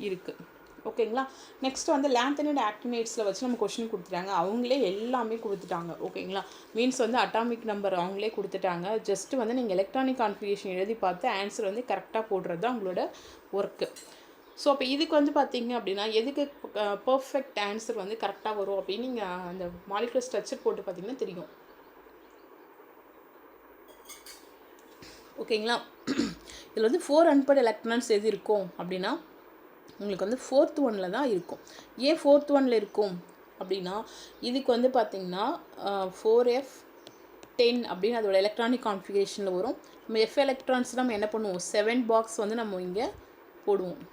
இருக்குது. ஓகேங்களா, நெக்ஸ்ட் வந்து லாந்தனைடு ஆக்டினைட்ஸில் வச்சு நம்ம கொஷின் கொடுத்துட்டாங்க. அவங்களே எல்லாமே கொடுத்துட்டாங்க. ஓகேங்களா, மீன்ஸ் வந்து அட்டாமிக் நம்பர் அவங்களே கொடுத்துட்டாங்க. ஜஸ்ட்டு வந்து நீங்கள் எலக்ட்ரானிக் கான்ஃபிகரேஷன் எழுதி பார்த்து ஆன்சர் வந்து கரெக்டாக போடுறது தான் உங்களோட ஒர்க்கு. ஸோ அப்போ இதுக்கு வந்து பார்த்திங்க அப்படின்னா எதுக்கு பர்ஃபெக்ட் ஆன்சர் வந்து கரெக்டாக வரும் அப்படின்னு நீங்கள் அந்த மாலிகுலர் ஸ்ட்ரக்சர் போட்டு பார்த்திங்கன்னா தெரியும். ஓகேங்களா, இதில் வந்து 4 அன்பேர்டு எலக்ட்ரான்ஸ் எது இருக்கும் அப்படின்னா உங்களுக்கு வந்து 4th ஒன்னில் தான் இருக்கும். ஏன் 4th ஒன்னில் இருக்கும் அப்படின்னா இதுக்கு வந்து பார்த்திங்கன்னா 4f10 அப்படின்னு அதோட எலக்ட்ரானிக் கான்ஃபிகரேஷனில் வரும். நம்ம F எலக்ட்ரான்ஸ் நம்ம என்ன பண்ணுவோம், 7 பாக்ஸ் வந்து நம்ம இங்கே போடுவோம்.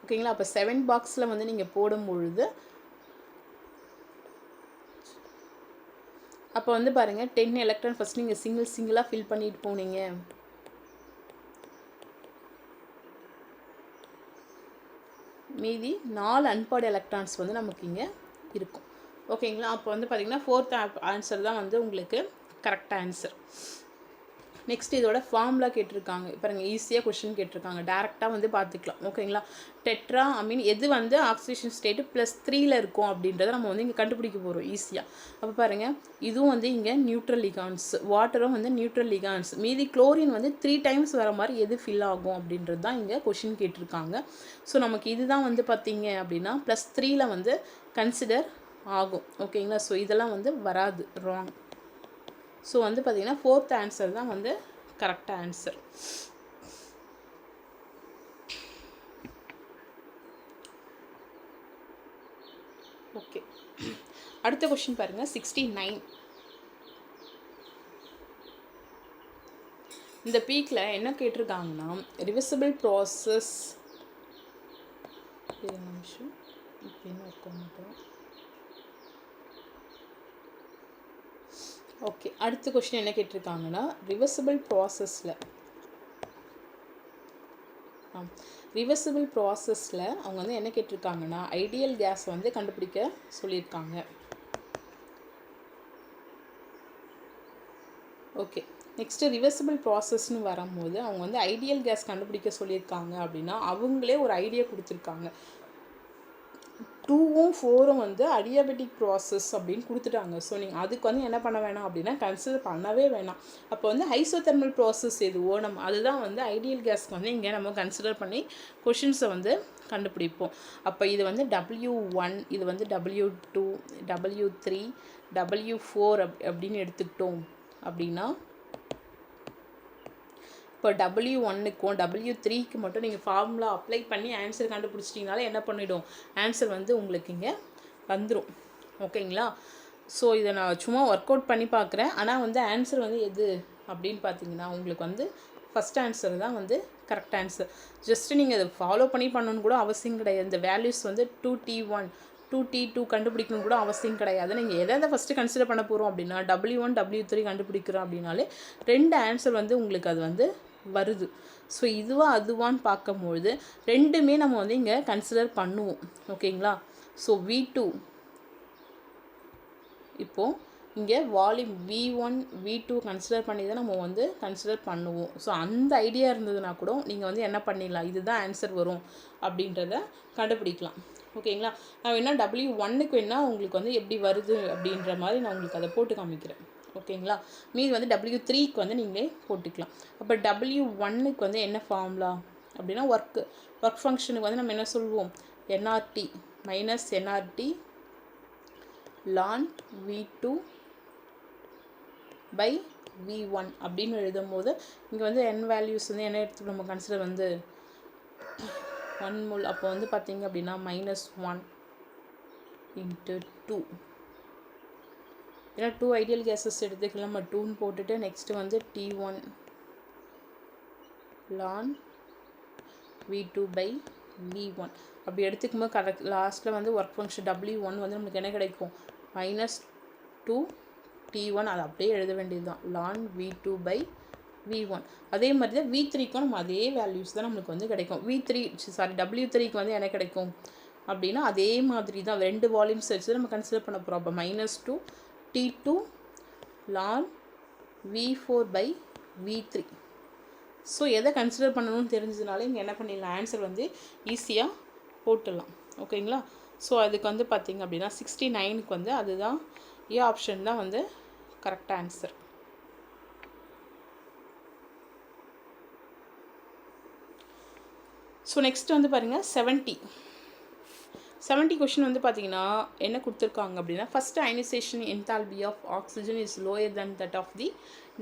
ஓகேங்களா, அப்போ 7 பாக்ஸில் வந்து நீங்கள் போடும்பொழுது அப்போ வந்து பாருங்கள் 10 எலக்ட்ரான் ஃபஸ்ட் நீங்கள் சிங்கிளாக ஃபில் பண்ணிட்டு போனீங்க. மீதி 4 அன்பேர்டு எலக்ட்ரான்ஸ் வந்து நமக்கு இங்கே இருக்கும். ஓகேங்களா? அப்போ வந்து பார்த்திங்கன்னா 4th ஆன்சர் தான் வந்து உங்களுக்கு கரெக்ட் ஆன்சர். நெக்ஸ்ட் இதோட ஃபார்முலா கேட்டிருக்காங்க பாருங்கள். ஈஸியாக கொஷின் கேட்டிருக்காங்க, டேரெக்டாக வந்து பார்த்துக்கலாம். ஓகேங்களா? டெட்ரா எது வந்து ஆக்சிடேஷன் ஸ்டேட்டு +3ல் இருக்கும் அப்படின்றத நம்ம வந்து இங்கே கண்டுபிடிக்க போகிறோம் ஈஸியாக. அப்போ பாருங்கள், இதுவும் வந்து இங்கே நியூட்ரல் லிகான்ஸ், வாட்டரும் வந்து நியூட்ரல் லிகான்ஸ். மீதி குளோரின் வந்து 3 டைம்ஸ் வர மாதிரி எது ஃபில் ஆகும் அப்படின்றது தான் இங்கே கொஷின் கேட்டிருக்காங்க. ஸோ நமக்கு இதுதான் வந்து பார்த்திங்க அப்படின்னா +3ல் வந்து கன்சிடர் ஆகும். ஓகேங்களா? ஸோ இதெல்லாம் வந்து வராது, ராங். ஸோ வந்து பார்த்திங்கன்னா 4th ஆன்சர் தான் வந்து கரெக்டாக ஆன்சர். ஓகே, அடுத்த கொஸ்டின் பாருங்கள். 69. இந்த பீக்கில் என்ன கேட்டிருக்காங்கன்னா ரிவர்சிபிள் ப்ராசஸ். நிமிஷம், இப்போ என்ன இருக்க மாட்டோம். ஓகே, அடுத்த கொஸ்டின் என்ன கேட்டிருக்காங்கன்னா ரிவர்சிபிள் ப்ராசஸில் அவங்க வந்து என்ன கேட்டிருக்காங்கன்னா ஐடியல் கேஸ் வந்து கண்டுபிடிக்க சொல்லியிருக்காங்க. ஓகே, நெக்ஸ்ட்டு ரிவர்சிபிள் ப்ராசஸ்னு வரும்போது அவங்க வந்து ஐடியல் கேஸ் கண்டுபிடிக்க சொல்லியிருக்காங்க அப்படின்னா அவங்களே ஒரு ஐடியா கொடுத்துருக்காங்க. 2ம் 4ம் வந்து அடியாபெட்டிக் ப்ராசஸ் அப்படின்னு கொடுத்துட்டாங்க. ஸோ நீங்கள் அதுக்கு வந்து என்ன பண்ண வேணாம் அப்படின்னா கன்சிடர் பண்ணவே வேணாம். அப்போ வந்து ஐசோதெர்மல் ப்ராசஸ் எதுவோ நம்ம அதுதான் வந்து ஐடியல் கேஸ்க்கு வந்து இங்கே நம்ம கன்சிடர் பண்ணி கொஷின்ஸை வந்து கண்டுபிடிப்போம். அப்போ இது வந்து W1, இது வந்து W2, W3, W4 அப்படின்னு எடுத்துக்கிட்டோம் அப்படின்னா இப்போ W1க்கும் W3க்கு மட்டும் நீங்கள் ஃபார்முலா அப்ளை பண்ணி ஆன்சர் கண்டுபிடிச்சிட்டிங்கனாலே என்ன பண்ணிவிடும், ஆன்சர் வந்து உங்களுக்கு இங்கே வந்துடும். ஓகேங்களா? ஸோ இதை நான் சும்மா ஒர்க் அவுட் பண்ணி பார்க்குறேன். ஆனால் வந்து ஆன்சர் வந்து எது அப்படின்னு பார்த்தீங்கன்னா உங்களுக்கு வந்து ஃபஸ்ட் ஆன்சர் தான் வந்து கரெக்ட் ஆன்சர். ஜஸ்ட்டு நீங்கள் அதை ஃபாலோ பண்ணணும்னு கூட அவசியம் கிடையாது. இந்த வேல்யூஸ் வந்து 2T1 2T2 கண்டுபிடிக்கணும் கூட அவசியம் கிடையாது. நீங்கள் எதை ஃபஸ்ட்டு கன்சிடர் பண்ண போகிறோம் அப்படின்னா W1 W3 கண்டுபிடிக்கிறோம் அப்படின்னாலே 2 ஆன்சர் வந்து உங்களுக்கு அது வந்து வருது. ஸோ இதுவா அதுவான்னு பார்க்கும்பொழுது ரெண்டுமே நம்ம வந்து இங்கே கன்சிடர் பண்ணுவோம். ஓகேங்களா? ஸோ V2 இப்போது இங்கே வால்யூம் V1 V2 கன்சிடர் பண்ணி தான் நம்ம வந்து கன்சிடர் பண்ணுவோம். ஸோ அந்த ஐடியா இருந்ததுன்னா கூட நீங்கள் வந்து என்ன பண்ணிடலாம், இதுதான் ஆன்சர் வரும் அப்படின்றத கண்டுபிடிக்கலாம். ஓகேங்களா? நான் வேணால் W1க்கு வேணால் உங்களுக்கு வந்து எப்படி வருது அப்படின்ற மாதிரி நான் உங்களுக்கு அதை போட்டு காமிக்கிறேன். ஓகேங்களா? மீது வந்து W3க்கு வந்து நீங்களே போட்டுக்கலாம். அப்போ W1க்கு வந்து என்ன ஃபார்முலா அப்படின்னா ஒர்க் ஃபங்க்ஷனுக்கு வந்து நம்ம என்ன சொல்லுவோம், NRT minus NRT ln V2 by V1 அப்படின்னு எழுதும் போது இங்கே வந்து n வேல்யூஸ் வந்து என்ன எடுத்து நம்ம கன்சிடர் வந்து 1 mol. அப்போ வந்து பார்த்தீங்க அப்படின்னா -1 × 2. ஏன்னா 2 ஐடியல் கேஸஸ் எடுத்துக்கலாம். நம்ம 2ன்னு போட்டுட்டு நெக்ஸ்ட்டு வந்து T1 ln V2 by V1 அப்படி எடுத்துக்கும்போது கரெக்ட் லாஸ்ட்டில் வந்து ஒர்க் ஃபங்க்ஷன் W1 வந்து நம்மளுக்கு என்ன கிடைக்கும், -2 T1. அதை அப்படியே எழுத வேண்டியது தான் ln V2 by V1. அதே மாதிரி தான் V3க்கும் நம்ம அதே வேல்யூஸ் தான் நம்மளுக்கு வந்து கிடைக்கும். W3க்கு வந்து என்ன கிடைக்கும் அப்படின்னா அதே மாதிரி தான் 2 வால்யூம்ஸ் வச்சு நம்ம கன்சிடர் பண்ண போகிறோம். அப்போ -2 T2 ln V4 by V3. So எதை கன்சிடர் பண்ணணும்னு தெரிஞ்சதுனால இங்கே என்ன பண்ணிடலாம், ஆன்சர் வந்து ஈஸியாக போட்டுடலாம். ஓகேங்களா? ஸோ அதுக்கு வந்து பார்த்திங்க அப்படின்னா 69க்கு வந்து அதுதான் ஏ ஆப்ஷன் தான் வந்து கரெக்ட் ஆன்சர். ஸோ நெக்ஸ்ட் வந்து பாருங்கள் 70 கொஷின் வந்து பார்த்தீங்கன்னா என்ன கொடுத்துருக்காங்க அப்படின்னா first ionisation enthalpy of oxygen is lower than that of the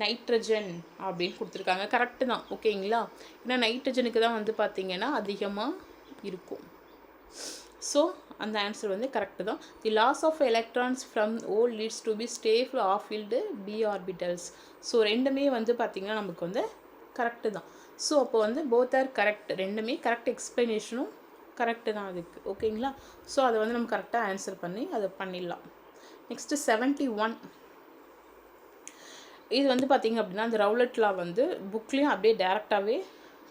nitrogen அப்படின்னு கொடுத்துருக்காங்க. கரெக்டு தான். ஓகேங்களா? ஏன்னா நைட்ரஜனுக்கு தான் வந்து பார்த்திங்கன்னா அதிகமாக இருக்கும். ஸோ அந்த ஆன்சர் வந்து கரெக்டு தான். The loss of electrons from O leads to P stable of field P orbitals. So ரெண்டுமே வந்து பார்த்திங்கன்னா நமக்கு வந்து கரெக்டு தான். ஸோ அப்போ வந்து போத் ஆர் கரெக்ட், ரெண்டுமே கரெக்ட் எக்ஸ்ப்ளனேஷனும் கரெக்டு தான் அதுக்கு. ஓகேங்களா? ஸோ அதை வந்து நம்ம கரெக்டாக ஆன்சர் பண்ணி அதை பண்ணிடலாம். நெக்ஸ்ட்டு 71. இது வந்து பார்த்திங்க அப்படின்னா அந்த ரவுலட் லா வந்து புக்லேயும் அப்படியே டேரெக்டாகவே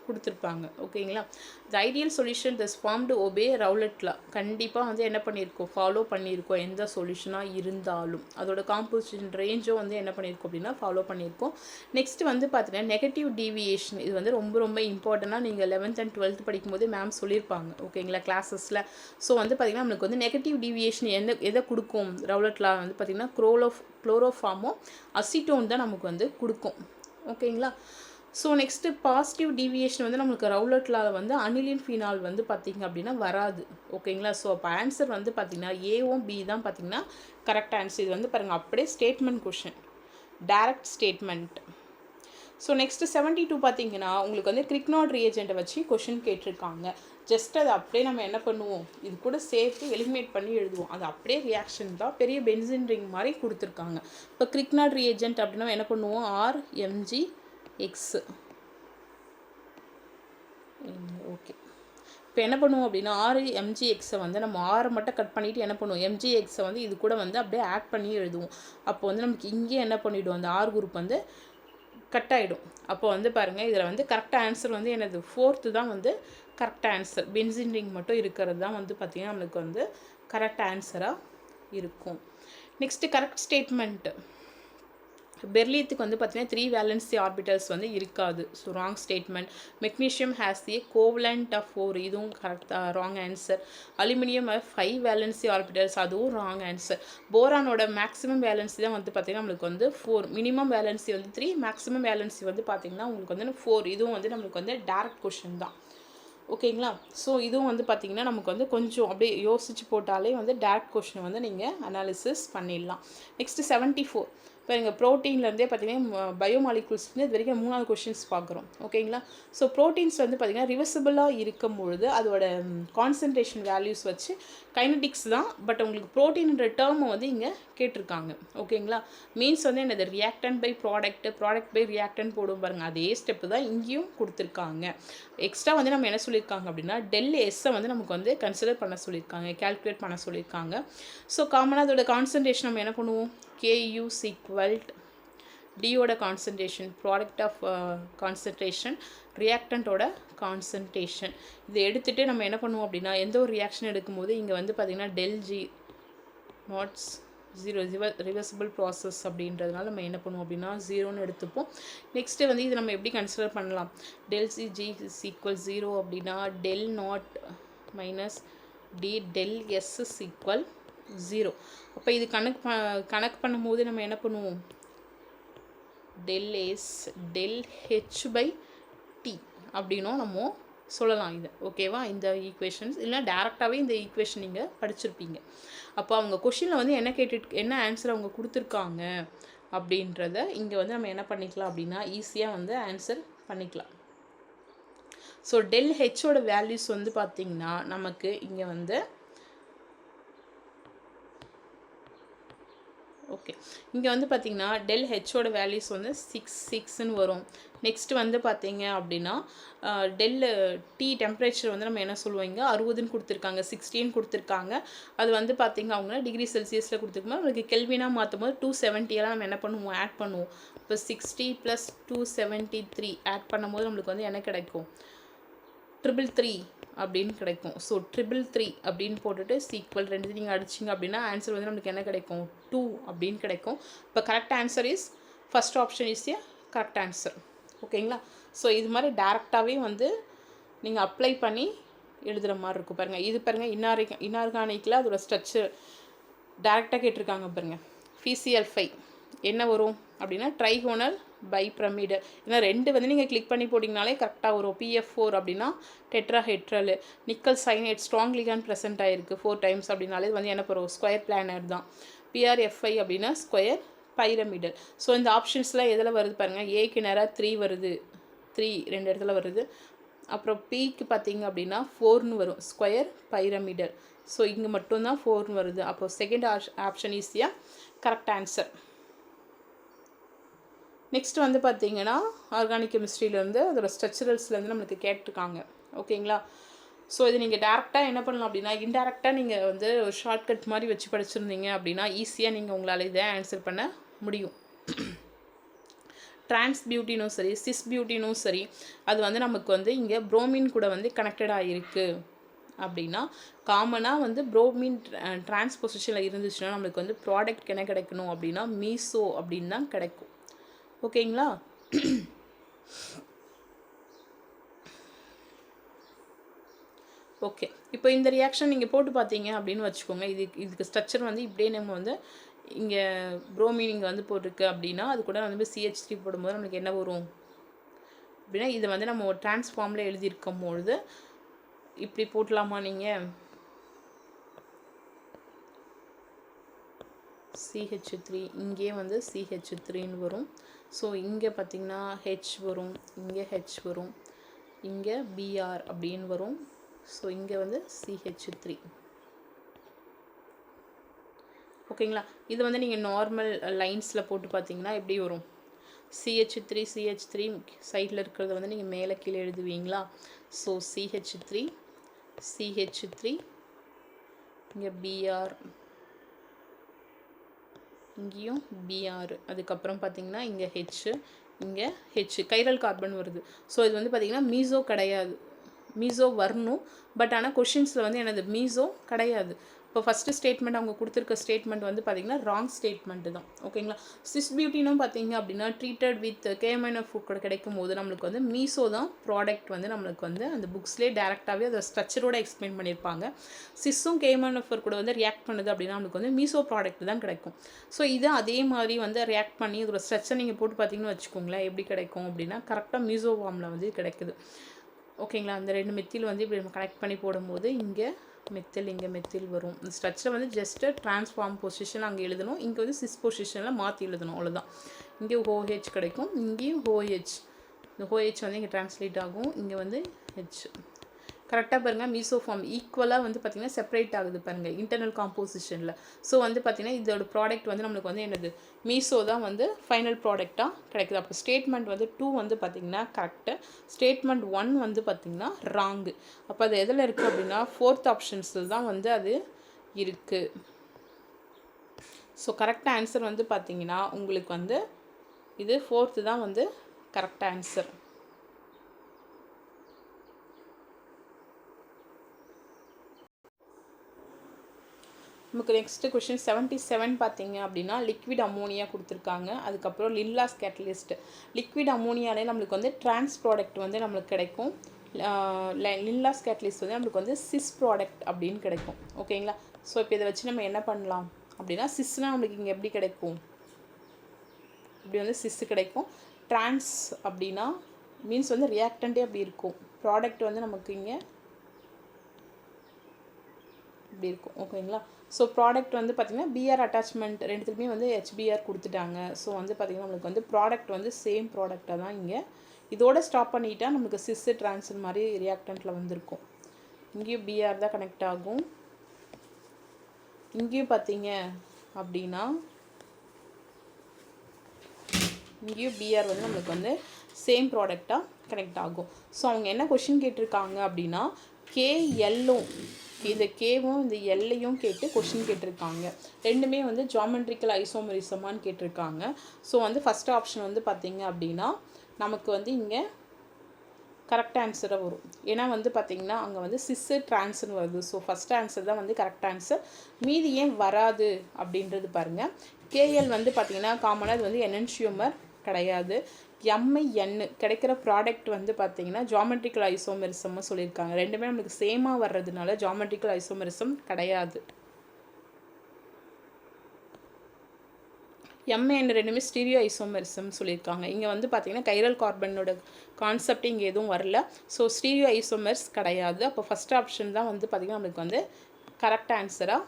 கொடுத்துருப்பாங்க. ஓகேங்களா? The ideal solution this form to obey Raoult law. கண்டிப்பாக வந்து என்ன பண்ணியிருக்கோம், ஃபாலோ பண்ணியிருக்கோம். எந்த சொல்யூஷனாக இருந்தாலும் அதோட காம்போசிஷன் ரேஞ்சும் வந்து என்ன பண்ணியிருக்கோம் அப்படின்னா ஃபாலோ பண்ணியிருக்கோம். நெக்ஸ்ட் வந்து பார்த்தீங்கன்னா நெகட்டிவ் டீவியேஷன். இது வந்து ரொம்ப ரொம்ப இம்பார்ட்டண்ட்டாக நீங்கள் 11th and 12th படிக்கும்போது மேம் சொல்லியிருப்பாங்க. ஓகேங்களா? கிளாஸஸில். ஸோ வந்து பார்த்திங்கன்னா நம்மளுக்கு வந்து நெகட்டிவ் டீவியேஷன் எதை கொடுக்கும் ரவுலட் லா வந்து பார்த்திங்கன்னா குளோரோஃபார்மோ அசிட்டோன் தான் நமக்கு வந்து கொடுக்கும். ஓகேங்களா? ஸோ நெக்ஸ்ட்டு பாசிட்டிவ் டீவியேஷன் வந்து நம்மளுக்கு ரவுலட் லாவில் வந்து அனிலின் ஃபீனால் வந்து பார்த்திங்க அப்படின்னா வராது. ஓகேங்களா? ஸோ அப்போ ஆன்சர் வந்து பார்த்திங்கன்னா ஏவும் பி தான் பார்த்திங்கன்னா கரெக்ட் ஆன்சர். இது வந்து பாருங்கள் அப்படியே statement question, direct statement. So next 72 பார்த்திங்கன்னா உங்களுக்கு வந்து கிரிக்னாட் ரியேஜெண்ட்டை வச்சு கொஷின் கேட்டிருக்காங்க. ஜஸ்ட் அதை அப்படியே நம்ம என்ன பண்ணுவோம், இது கூட சேர்த்து எலிமினேட் பண்ணி எழுதுவோம். அது அப்படியே ரியாக்ஷன் தான், பெரிய பென்சின் ரிங் மாதிரி கொடுத்துருக்காங்க. இப்போ கிரிக்னாட் ரியேஜெண்ட் அப்படின்னா என்ன பண்ணுவோம், RMgX. ஓகே, இப்போ என்ன பண்ணுவோம் அப்படின்னா RMgXை வந்து நம்ம ஆரை மட்டும் கட் பண்ணிவிட்டு என்ன பண்ணுவோம், MgXை வந்து இது கூட வந்து அப்படியே ஆட் பண்ணி எழுதுவோம். அப்போ வந்து நமக்கு இங்கே என்ன பண்ணிவிடும், அந்த R குரூப் வந்து கட் ஆகிடும். அப்போ வந்து பாருங்கள் இதில் வந்து கரெக்டாக ஆன்சர் வந்து என்னது 4th தான் வந்து கரெக்டாக ஆன்சர். பென்சின் ரிங் மட்டும் இருக்கிறது தான் வந்து பார்த்திங்கன்னா நம்மளுக்கு வந்து கரெக்ட் ஆன்சராக இருக்கும். Next correct statement. பெர்லியத்துக்கு வந்து பார்த்திங்கன்னா 3 வேலன்சி ஆர்பிட்டல்ஸ் வந்து இருக்காது. So wrong statement. Magnesium has the covalent of 4, இதுவும் கரெக்டாக wrong answer. Aluminium 5 valency orbitals, அதுவும் ராங் ஆன்சர். போரானோட மேக்ஸிமம் வேலன்சி தான் வந்து பார்த்திங்கன்னா நம்மளுக்கு வந்து 4, மினிமம் வேலன்சி வந்து 3, மேக்ஸிமம் வேலன்சி வந்து பார்த்திங்கன்னா உங்களுக்கு வந்து 4. இதுவும் வந்து நம்மளுக்கு வந்து டேரக்ட் கொஷின் தான். ஓகேங்களா? ஸோ இதுவும் வந்து பார்த்திங்கன்னா நமக்கு வந்து கொஞ்சம் அப்படியே யோசித்து போட்டாலே வந்து டேரக்ட் கொஷினை வந்து நீங்கள் அனாலிசிஸ் பண்ணிடலாம். நெக்ஸ்ட்டு 74. இப்போ எங்கள் ப்ரோட்டீன்லேருந்தே பார்த்திங்கன்னா பயோமாலிகுல்ஸ்லேருந்து இது வரைக்கும் 3வது கொஷின்ஸ் பார்க்குறோம். ஓகேங்களா? ஸோ ப்ரோட்டீன்ஸ் வந்து பார்த்திங்கன்னா ரிவர்சிபிளாக இருக்கும் பொழுது அதோட கான்சன்ட்ரேஷன் வேல்யூஸ் வச்சு கைனடிக்ஸ் தான், பட் உங்களுக்கு ப்ரோட்டீன்ற டேர்மை வந்து இங்கே கேட்டிருக்காங்க. ஓகேங்களா? மீன்ஸ் வந்து என்னது, ரியாக்டன் பை ப்ராடக்ட், ப்ராடக்ட் பை ரியாக்டன் போடும் பாருங்கள், அதே ஸ்டெப்பு தான் இங்கேயும் கொடுத்துருக்காங்க. எக்ஸ்ட்ரா வந்து நம்ம என்ன சொல்லியிருக்காங்க அப்படின்னா ΔSஐ வந்து நமக்கு வந்து கன்சிடர் பண்ண சொல்லியிருக்காங்க, கால்குலேட் பண்ண சொல்லியிருக்காங்க. ஸோ காமனாக அதோட கான்சன்ட்ரேஷன் நம்ம என்ன பண்ணுவோம், KU = Dயோட கான்சன்ட்ரேஷன், ப்ராடக்ட் ஆஃப் கான்சன்ட்ரேஷன், ரியாக்டண்ட்டோட கான்சன்ட்ரேஷன். இதை எடுத்துகிட்டு நம்ம என்ன பண்ணுவோம் அப்படின்னா எந்த ஒரு ரியாக்ஷன் எடுக்கும்போது இங்கே வந்து பார்த்திங்கன்னா ΔG நாட்ஸ் 0 ரிவர்சிபிள் ப்ராசஸ் அப்படின்றதுனால நம்ம என்ன பண்ணுவோம் அப்படின்னா 0ன்னு எடுத்துப்போம். நெக்ஸ்ட்டு வந்து இது நம்ம எப்படி கன்சிடர் பண்ணலாம், ΔCG = 0 அப்படின்னா ΔO - D ΔS = 0. அப்போ இது கணக்கு பண்ணும்போது நம்ம என்ன பண்ணுவோம், ΔS ΔH/T அப்படின்னும் நம்ம சொல்லலாம் இதை. ஓகேவா? இந்த ஈக்குவேஷன்ஸ் இல்லை டேரெக்டாகவே இந்த ஈக்குவேஷன் நீங்கள் படிச்சிருப்பீங்க. அப்போ அவங்க கொஷினில் வந்து என்ன ஆன்சர் அவங்க கொடுத்துருக்காங்க அப்படின்றத இங்கே வந்து நம்ம என்ன பண்ணிக்கலாம் அப்படின்னா ஈஸியாக வந்து ஆன்சர் பண்ணிக்கலாம். ஸோ ΔHோட வேல்யூஸ் வந்து பார்த்திங்கன்னா நமக்கு இங்கே வந்து ஓகே, இங்கே வந்து பார்த்திங்கன்னா ΔHோட வேல்யூஸ் வந்து 6ன்னு வரும். நெக்ஸ்ட் வந்து பார்த்திங்க அப்படின்னா ΔT டெம்பரேச்சர் வந்து நம்ம என்ன சொல்லுவோம், இங்கே 60ன்னு கொடுத்துருக்காங்க, 16 கொடுத்துருக்காங்க. அது வந்து பார்த்திங்க அவங்க டிகிரி செல்சியஸில் கொடுத்துருக்கோம். நம்மளுக்கு கெல்வினாக மாற்றும் போது 270 நம்ம என்ன பண்ணுவோம், ஆட் பண்ணுவோம். இப்போ 60 + 273 ஆட் பண்ணும்போது நம்மளுக்கு வந்து என்ன கிடைக்கும், 333 அப்படின்னு கிடைக்கும். ஸோ 333 அப்படின்னு போட்டுட்டு = 2 நீங்கள் அடிச்சிங்க அப்படின்னா ஆன்சர் வந்து நம்மளுக்கு என்ன கிடைக்கும், 2 அப்படின்னு கிடைக்கும். இப்போ correct answer is first option is a correct answer. ஓகேங்களா? ஸோ இது மாதிரி டேரெக்டாகவே வந்து நீங்கள் அப்ளை பண்ணி எழுதுகிற மாதிரி இருக்கும். பாருங்கள், இது பாருங்கள் இன்ஆர்கானிக்கில் அதோட ஸ்ட்ரக்சர் டேரெக்டாக கேட்டிருக்காங்க பாருங்கள். FeCl5 என்ன வரும் அப்படின்னா ட்ரைகோனல் பைபிரமிடல். ஏன்னா 2 வந்து நீங்கள் கிளிக் பண்ணி போட்டிங்கனாலே கரெக்டாக வரும். PF4 அப்படின்னா tetrahedral. Nickel cyanide strong ligand present ஆகிருக்கு 4 times அப்படின்னாலே வந்து என்ன போகிறோம், ஸ்கொயர் பிளானர் தான். PRF5 அப்படின்னா ஸ்கொயர் பைரமிடல். ஸோ இந்த ஆப்ஷன்ஸ்லாம் எதில் வருது பாருங்கள், ஏக்கு நேராக 3 வருது, 3 2 இடத்துல வருது. அப்புறம் Pக்கு பார்த்திங்க அப்படின்னா 4ன்னு வரும், ஸ்கொயர் பைரமிடல். ஸோ இங்கே மட்டும்தான் 4ன்னு வருது. அப்போது செகண்ட் ஆப்ஷன் ஈஸியாக கரெக்ட் ஆன்சர். நெக்ஸ்ட் வந்து பார்த்திங்கன்னா ஆர்கானிக் கெமிஸ்ட்ரியிலேருந்து அதோட ஸ்ட்ரக்சரல்ஸ்லேருந்து நம்மளுக்கு கேட்டிருக்காங்க. ஓகேங்களா? ஸோ இது நீங்கள் டேரெக்டாக என்ன பண்ணலாம் அப்படின்னா இன்டேரக்டாக நீங்கள் வந்து ஒரு ஷார்ட்கட் மாதிரி வச்சு படிச்சிருந்தீங்க அப்படின்னா ஈஸியாக நீங்கள் உங்களால் இதை ஆன்சர் பண்ண முடியும். ட்ரான்ஸ் பியூட்டினும் சரி சிஸ் பியூட்டினும் சரி அது வந்து நமக்கு வந்து இங்கே புரோமின் கூட வந்து கனெக்டடாக இருக்குது அப்படின்னா காமனாக வந்து புரோமின் டிரான்ஸ்பொசிஷனில் இருந்துச்சுன்னா நம்மளுக்கு வந்து ப்ராடக்ட் என்ன கிடைக்கணும் அப்படின்னா மீசோ அப்படின்னு தான் கிடைக்கும். ஓகேங்களா? ஓகே, இப்போ இந்த ரியாக்ஷன் நீங்கள் போட்டு பார்த்தீங்க அப்படின்னு வச்சுக்கோங்க. இதுக்கு ஸ்ட்ரக்சர் வந்து இப்படியே நம்ம வந்து இங்கே புரோமின் இங்கே வந்து போட்டிருக்கு அப்படின்னா அது கூட வந்து CH3 போடும்போது நம்மளுக்கு என்ன வரும் அப்படின்னா இதை வந்து நம்ம ஒரு டிரான்ஸ்ஃபார்மில் எழுதியிருக்கும் பொழுது இப்படி போட்டலாமா நீங்கள் CH3 இங்கே வந்து CH3ன்னு வரும். ஸோ இங்கே பார்த்திங்கன்னா H வரும், இங்கே H வரும், இங்கே Br அப்படின்னு வரும். ஸோ இங்கே வந்து CH3. ஓகேங்களா? இது வந்து நீங்கள் நார்மல் லைன்ஸில் போட்டு பார்த்தீங்கன்னா எப்படி வரும்? CH3 சைடில் இருக்கிறத வந்து நீங்கள் மேலே கீழே எழுதுவீங்களா? ஸோ CH3 இங்கே Br, இங்கேயும் Br, அதுக்கப்புறம் பார்த்தீங்கன்னா இங்கே H, இங்கே H கைரல் கார்பன் வருது. ஸோ இது வந்து பார்த்திங்கன்னா மீசோ கிடையாது. மீசோ வரணும், பட் ஆனால் கொஷின்ஸில் வந்து எனது மீசோ கிடையாது. இப்போ ஃபஸ்ட்டு ஸ்டேட்மெண்ட் அவங்க கொடுத்துருக்க ஸ்டேட்மெண்ட் வந்து பார்த்திங்கன்னா ராங் ஸ்டேட்மெண்ட்டு தான். ஓகேங்களா? சிஸ் பியூட்டினும் பார்த்திங்க அப்படின்னா ட்ரீட்டட் வித் KMNF கூட கிடைக்கும் போது நம்மளுக்கு வந்து மீசோ தான் ப்ராடக்ட் வந்து நம்மளுக்கு வந்து அந்த புக்ஸ்லேயே டேரெக்டாகவே அதை ஸ்ட்ரக்சரோட எக்ஸ்பிளைன் பண்ணியிருப்பாங்க. சிஸ்ஸும் KMNF கூட வந்து ரியாக்ட் பண்ணுது அப்படின்னா நம்மளுக்கு வந்து மீசோ ப்ராடக்ட் தான் கிடைக்கும். ஸோ இது அதே மாதிரி வந்து ரியாக்ட் பண்ணி இதோட ஸ்ட்ரக்சர் நீங்கள் போட்டு பார்த்தீங்கன்னு வச்சுக்கோங்களேன் எப்படி கிடைக்கும் அப்படின்னா கரெக்டாக மீசோ ஃபார்மில் வந்து கிடைக்குது. ஓகேங்களா? அந்த 2 மெத்தில் வந்து இப்படி நம்ம கனெக்ட் பண்ணி போடும்போது இங்கே மெத்தில் இங்கே மெத்தில் வரும். இந்த ஸ்ட்ரக்சர் வந்து ஜஸ்ட்டு ட்ரான்ஸ்ஃபார்ம் பொசிஷன் அங்கே எழுதணும், இங்கே வந்து சிஸ் பொசிஷனில் மாற்றி எழுதணும், அவ்வளோதான். இங்கே OH கிடைக்கும், இங்கேயும் OH. இந்த OH வந்து இங்கே ட்ரான்ஸ்லேட் ஆகும், இங்கே வந்து H. கரெக்டாக பாருங்கள், மீசோ ஃபார்ம் ஈக்குவலாக வந்து பார்த்திங்கன்னா செப்பரேட் ஆகுது பாருங்கள் இன்டர்னல் காம்போசிஷனில். ஸோ வந்து பார்த்திங்கன்னா இதோட ப்ராடக்ட் வந்து நம்மளுக்கு வந்து என்னது மீசோ தான் வந்து ஃபைனல் ப்ராடக்டாக கிடைக்குது. அப்போ ஸ்டேட்மெண்ட் வந்து 2 வந்து பார்த்திங்கன்னா கரெக்டு, ஸ்டேட்மெண்ட் 1 வந்து பார்த்திங்கன்னா ராங்கு. அப்போ அது எதில் இருக்குது அப்படின்னா 4th ஆப்ஷன்ஸில் தான் வந்து அது இருக்குது. ஸோ கரெக்ட் ஆன்சர் வந்து பார்த்திங்கன்னா உங்களுக்கு வந்து இது 4th தான் வந்து கரெக்ட் ஆன்சர். நமக்கு நெக்ஸ்ட்டு கொஷின் 77 பார்த்தீங்க அப்படின்னா லிக்விட் அமோனியா கொடுத்துருக்காங்க. அதுக்கப்புறம் லின்லாஸ் கேட்டலிஸ்ட். லிக்விட் அமோனியாலே நம்மளுக்கு வந்து ட்ரான்ஸ் ப்ராடக்ட் வந்து நம்மளுக்கு கிடைக்கும். லின்லாஸ் கேட்டலிஸ்ட் வந்து நம்மளுக்கு வந்து சிஸ் ப்ராடக்ட் அப்படின்னு கிடைக்கும். ஓகேங்களா? ஸோ இப்போ இதை வச்சு நம்ம என்ன பண்ணலாம் அப்படின்னா சிஸ்னால் நம்மளுக்கு இங்கே எப்படி கிடைக்கும்? இப்படி வந்து சிஸ் கிடைக்கும். ட்ரான்ஸ் அப்படின்னா மீன்ஸ் வந்து ரியாக்டண்ட்டே அப்படி இருக்கும். ப்ராடக்ட் வந்து நமக்கு இங்கே இப்படி இருக்கும். ஓகேங்களா? ஸோ ப்ராடக்ட் வந்து பார்த்திங்கன்னா பிஆர் அட்டாச்மெண்ட் ரெண்டுத்துக்குமே வந்து HBr கொடுத்துட்டாங்க. ஸோ வந்து பார்த்திங்கன்னா நம்மளுக்கு வந்து ப்ராடக்ட் வந்து சேம் ப்ராடக்டாக தான் இங்கே இதோட ஸ்டாப் பண்ணிட்டா நமக்கு சிஸ்ஸு ட்ரான்ஸ்ஃபர் மாதிரி ரியாக்டண்ட்டில் வந்திருக்கும். இங்கேயும் Br தான் கனெக்ட் ஆகும். இங்கேயும் பார்த்தீங்க அப்படின்னா இங்கேயும் Br வந்து நம்மளுக்கு வந்து சேம் ப்ராடக்டாக கனெக்ட் ஆகும். ஸோ அவங்க என்ன கொஷின் கேட்டிருக்காங்க அப்படின்னா KLும் இந்த கேவும் இந்த எல்லையும் கேட்டு கொஷின் கேட்டிருக்காங்க. ரெண்டுமே வந்து ஜாமெட்ரிக்கல் ஐசோமரிசமான்னு கேட்டிருக்காங்க. ஸோ வந்து ஃபஸ்ட் ஆப்ஷன் வந்து பார்த்திங்க அப்படின்னா நமக்கு வந்து இங்கே கரெக்ட் ஆன்சராக வரும். ஏன்னா வந்து பார்த்திங்கன்னா அங்கே வந்து சிஸ்ஸு ட்ரான்ஸ்னு வருது. ஸோ ஃபஸ்ட் ஆன்சர் தான் வந்து கரெக்ட் ஆன்சர். மீதி ஏன் வராது அப்படின்றது பாருங்கள். KL வந்து பார்த்திங்கன்னா காமனாக இது வந்து எனன்ஷியோமர் கிடையாது. MIN கிடைக்கிற ப்ராடக்ட் வந்து பார்த்திங்கன்னா ஜாமெட்ரிக்கல் ஐசோமெரிசம்னு சொல்லியிருக்காங்க. ரெண்டுமே நம்மளுக்கு சேமாக வர்றதுனால ஜாமெட்ரிக்கல் ஐசோமெரிசம் கிடையாது. MN ரெண்டுமே ஸ்டீரியோ ஐசோமெரிசம் சொல்லியிருக்காங்க. இங்கே வந்து பார்த்திங்கன்னா கைரல் கார்பனோட கான்செப்ட் இங்கே எதுவும் வரல. ஸோ ஸ்டீரியோ ஐசோமெர்ஸ் கிடையாது. அப்போ ஃபஸ்ட் ஆப்ஷன் தான் வந்து பார்த்திங்கன்னா நம்மளுக்கு வந்து கரெக்ட் ஆன்சராக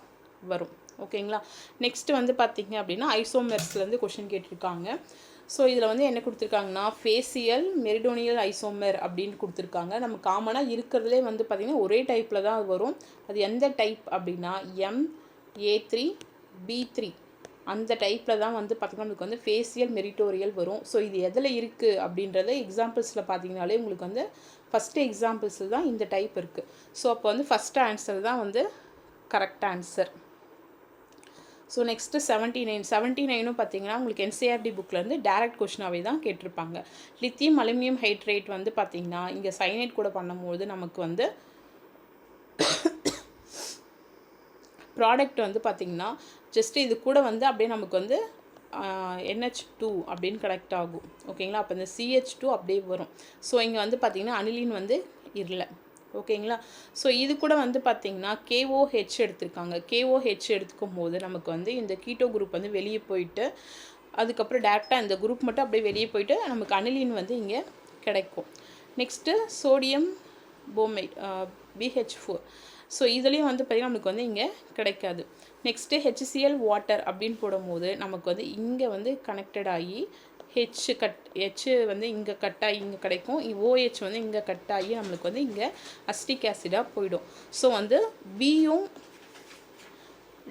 வரும். ஓகேங்களா? நெக்ஸ்ட்டு வந்து பார்த்திங்க அப்படின்னா ஐசோமெர்ஸ்லேருந்து கொஷின் கேட்டிருக்காங்க. ஸோ இதில் வந்து என்ன கொடுத்துருக்காங்கன்னா ஃபேசியல் மெரிடோனியல் ஐசோமர் அப்படின்னு கொடுத்துருக்காங்க. நம்ம காமனாக இருக்கிறதுலே வந்து பார்த்திங்கன்னா ஒரே டைப்பில் தான் வரும். அது எந்த டைப் அப்படின்னா MA3B3 அந்த டைப்பில் தான் வந்து பார்த்திங்கன்னா நமக்கு வந்து ஃபேசியல் மெரிட்டோரியல் வரும். ஸோ இது எதில் இருக்குது அப்படின்றத எக்ஸாம்பிள்ஸில் பார்த்திங்கனாலே உங்களுக்கு வந்து ஃபஸ்ட்டு எக்ஸாம்பிள்ஸில் தான் இந்த டைப் இருக்குது. ஸோ அப்போ வந்து ஃபஸ்ட்டு ஆன்சர் தான் வந்து கரெக்ட் ஆன்சர். ஸோ நெக்ஸ்ட்டு 79 பார்த்தீங்கன்னா உங்களுக்கு என்சிஆர்டி புக்லேருந்து டேரக்ட் கொஷினாகவே தான் கேட்டிருப்பாங்க. லித்தியம் அலுமினியம் ஹைட்ரேட் வந்து பார்த்திங்கன்னா இங்கே சைனைட் கூட பண்ணும்போது நமக்கு வந்து ப்ராடக்ட் வந்து பார்த்திங்கன்னா ஜஸ்ட்டு இது கூட வந்து அப்படியே நமக்கு வந்து NH2 அப்படின்னு கனெக்ட் ஆகும். ஓகேங்களா, அப்போ இந்த CH2 அப்படியே வரும். ஸோ இங்கே வந்து பார்த்திங்கன்னா அனிலின் வந்து இல்லை. ஓகேங்களா, ஸோ இது கூட வந்து பார்த்திங்கன்னா KOH எடுத்திருக்காங்க. KOH எடுத்துக்கும் போது நமக்கு வந்து இந்த கீட்டோ குரூப் வந்து வெளியே போயிட்டு அதுக்கப்புறம் டேரெக்டாக இந்த குரூப் மட்டும் அப்படியே வெளியே போயிட்டு நமக்கு அனிலின் வந்து இங்கே கிடைக்கும். Next sodium போமைட் BH4. ஸோ இதுலேயும் வந்து பார்த்திங்கன்னா நமக்கு வந்து இங்கே கிடைக்காது. நெக்ஸ்ட்டு HCl வாட்டர் அப்படின்னு போடும்போது நமக்கு வந்து இங்கே வந்து கனெக்டட் ஆகி H வந்து இங்கே கட் ஆகி இங்கே கிடைக்கும். OH வந்து இங்கே கட் ஆகி நம்மளுக்கு வந்து இங்கே அசிட்டிக் ஆசிடாக போயிடும். ஸோ வந்து Bயும்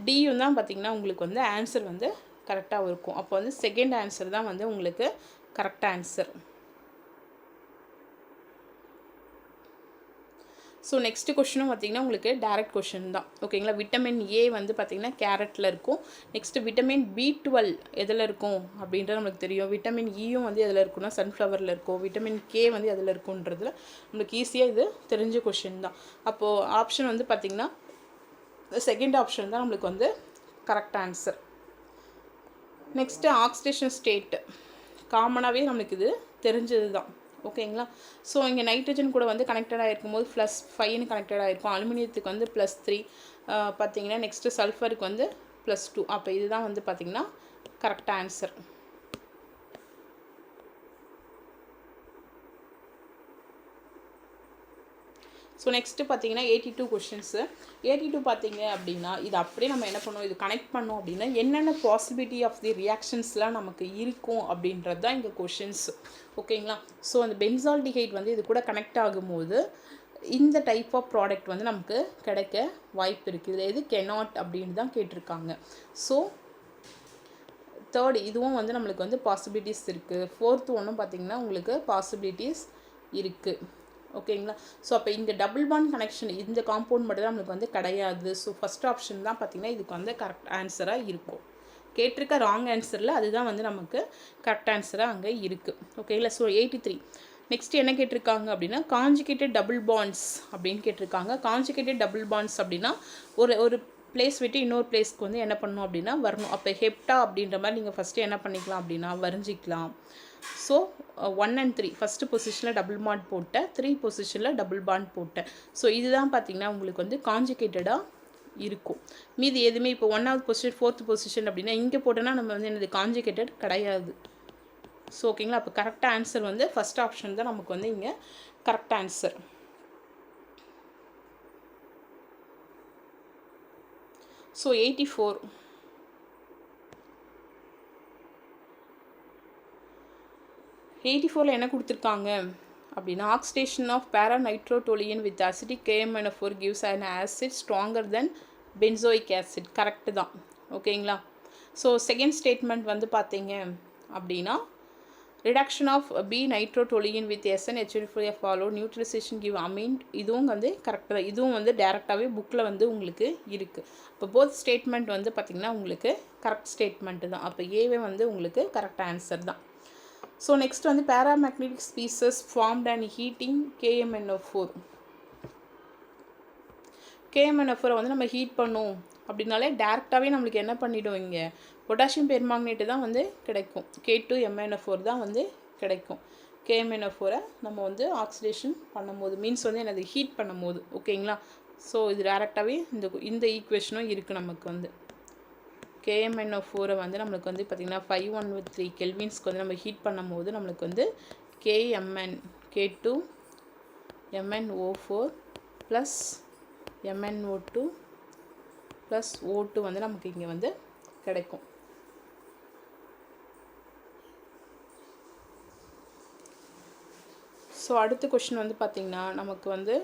Dயும் தான் பார்த்திங்கன்னா உங்களுக்கு வந்து ஆன்சர் வந்து கரெக்டாக இருக்கும். அப்போ வந்து செகண்ட் ஆன்சர் தான் வந்து உங்களுக்கு கரெக்ட் ஆன்சர். ஸோ நெக்ஸ்ட்டு கொஷினும் பார்த்திங்கன்னா உங்களுக்கு டேரக்ட் கொஷின் தான். ஓகேங்களா, விட்டமின் A வந்து பார்த்திங்கன்னா கேரட்டில் இருக்கும். நெக்ஸ்ட்டு விட்டமின் B12 எதில் இருக்கும் அப்படின்றது நம்மளுக்கு தெரியும். விட்டமின் Eயும் வந்து எதில் இருக்குன்னா சன்ஃப்ளவரில் இருக்கும். விட்டமின் K வந்து எதில் இருக்குன்றதுல நம்மளுக்கு ஈஸியாக இது தெரிஞ்ச கொஷின் தான். அப்போது ஆப்ஷன் வந்து பார்த்திங்கன்னா செகண்ட் ஆப்ஷன் தான் நம்மளுக்கு வந்து correct answer. Next oxidation state காமனாகவே நம்மளுக்கு இது தெரிஞ்சது தான். ஓகேங்களா, ஸோ இங்கே நைட்ரஜன் கூட வந்து கனெக்டடாக இருக்கும்போது +5ன்னு கனெக்டடாக இருக்கும். அலுமினியத்துக்கு வந்து +3 பார்த்தீங்கன்னா நெக்ஸ்ட்டு சல்ஃபருக்கு வந்து +2. அப்போ இதுதான் வந்து பார்த்திங்கன்னா கரெக்ட் ஆன்சர். ஸோ நெக்ஸ்ட்டு பார்த்தீங்கன்னா 82 கொஷின்ஸு. 82 பார்த்தீங்க அப்படின்னா இது அப்படியே நம்ம என்ன பண்ணுவோம், இது கனெக்ட் பண்ணோம் அப்படின்னா என்னென்ன பாசிபிலிட்டி ஆஃப் தி ரியாக்ஷன்ஸ்லாம் நமக்கு இருக்கும் அப்படின்றது தான் இங்கே கொஷின்ஸ். ஓகேங்களா, ஸோ அந்த பென்சால்டிஹைட் வந்து இது கூட கனெக்ட் ஆகும்போது இந்த டைப் ஆஃப் ப்ராடக்ட் வந்து நமக்கு கிடைக்க வாய்ப்பு இருக்குது. இதில் எது கெனாட் அப்படின்னு தான் கேட்டிருக்காங்க. ஸோ தேர்ட் இதுவும் வந்து நம்மளுக்கு வந்து பாசிபிலிட்டிஸ் இருக்குது. ஃபோர்த்து ஒன்றும் பார்த்திங்கன்னா உங்களுக்கு பாசிபிலிட்டிஸ் இருக்குது. ஓகேங்களா, ஸோ அப்போ இங்கே டபுள் பாண்ட் கனெக்ஷன் இந்த காம்பவுண்ட் மட்டும் தான் நம்மளுக்கு வந்து கிடையாது. ஸோ ஃபஸ்ட் ஆப்ஷன் தான் பார்த்திங்கன்னா இதுக்கு வந்து கரெக்ட் ஆன்சராக இருக்கும். கேட்டிருக்க ராங் ஆன்சரில் அதுதான் வந்து நமக்கு கரெக்ட் ஆன்சராக அங்கே இருக்குது. ஓகேங்களா, ஸோ 83 நெக்ஸ்ட் என்ன கேட்டிருக்காங்க அப்படின்னா காஞ்சுகேட்டட் டபுள் பாண்ட்ஸ் அப்படின்னு கேட்டிருக்காங்க. காஞ்சுகேட்டட் டபுள் பாண்ட்ஸ் அப்படின்னா ஒரு பிளேஸ் விட்டு இன்னொரு பிளேஸ்க்கு வந்து என்ன பண்ணணும் அப்படின்னா வரணும். அப்போ ஹெப்டா அப்படின்ற மாதிரி நீங்கள் ஃபஸ்ட்டு என்ன பண்ணிக்கலாம் அப்படின்னா வரைஞ்சிக்கலாம். ஸோ 1 and 3 ஃபஸ்ட்டு பொசிஷனில் டபுள் பாண்ட் போட்டேன், 3 பொசிஷனில் டபுள் பாண்ட் போட்டேன். ஸோ இதுதான் பார்த்திங்கன்னா உங்களுக்கு வந்து காஞ்சுகேட்டடாக இருக்கும். மீதி எதுவுமே இப்போ 1வது பொசிஷன் 4th பொசிஷன் அப்படின்னா இங்கே போட்டோன்னா நம்ம வந்து என்னது காஞ்சுகேட்டட் கிடையாது. ஸோ ஓகேங்களா, அப்போ கரெக்டாக ஆன்சர் வந்து ஃபஸ்ட் ஆப்ஷன் தான் நமக்கு வந்து இங்கே கரெக்ட் ஆன்சர். ஸோ 84ல் என்ன கொடுத்துருக்காங்க அப்படின்னா oxidation of paranitrotoluene with acetic KMnO4 gives an acid stronger than benzoic acid. Correct தான். ஓகேங்களா, ஸோ செகண்ட் ஸ்டேட்மெண்ட் வந்து பார்த்தீங்க அப்படின்னா reduction of B-nitrotoluene with SnH4 follow neutralisation give amine. இதுவும் வந்து கரெக்டாக தான். இதுவும் வந்து டேரெக்டாகவே புக்கில் வந்து உங்களுக்கு இருக்குது. இப்போ போத் ஸ்டேட்மெண்ட் வந்து பார்த்திங்கன்னா உங்களுக்கு கரெக்ட் ஸ்டேட்மெண்ட்டு தான். அப்போ ஏவே வந்து உங்களுக்கு கரெக்ட் ஆன்சர் தான். ஸோ நெக்ஸ்ட் வந்து paramagnetic species formed and heating KMnO4. KMnO4 வந்து நம்ம ஹீட் பண்ணோம் அப்படின்னாலே டேரெக்டாகவே நம்மளுக்கு என்ன பண்ணிவிடும், இங்கே பொட்டாசியம் பெர்மாங்கனேட்டு தான் வந்து கிடைக்கும். K2MnO4 தான் வந்து கிடைக்கும். KMnO4 நம்ம வந்து ஆக்சிடேஷன் பண்ணும்போது மீன்ஸ் வந்து என்னது ஹீட் பண்ணும்போது. ஓகேங்களா, ஸோ இது டேரெக்டாகவே இந்த ஈக்குவேஷனும் இருக்குது நமக்கு வந்து. KMnO4 வந்து நம்மளுக்கு வந்து பார்த்திங்கன்னா 513 கெல்வின்ஸ்க்கு வந்து நம்ம ஹீட் பண்ணும்போது நம்மளுக்கு வந்து K2MnO4 plus MnO2 plus O2 வந்து நமக்கு இங்கே வந்து கிடைக்கும். ஸோ அடுத்த கொஷின் வந்து பார்த்திங்கன்னா நமக்கு வந்து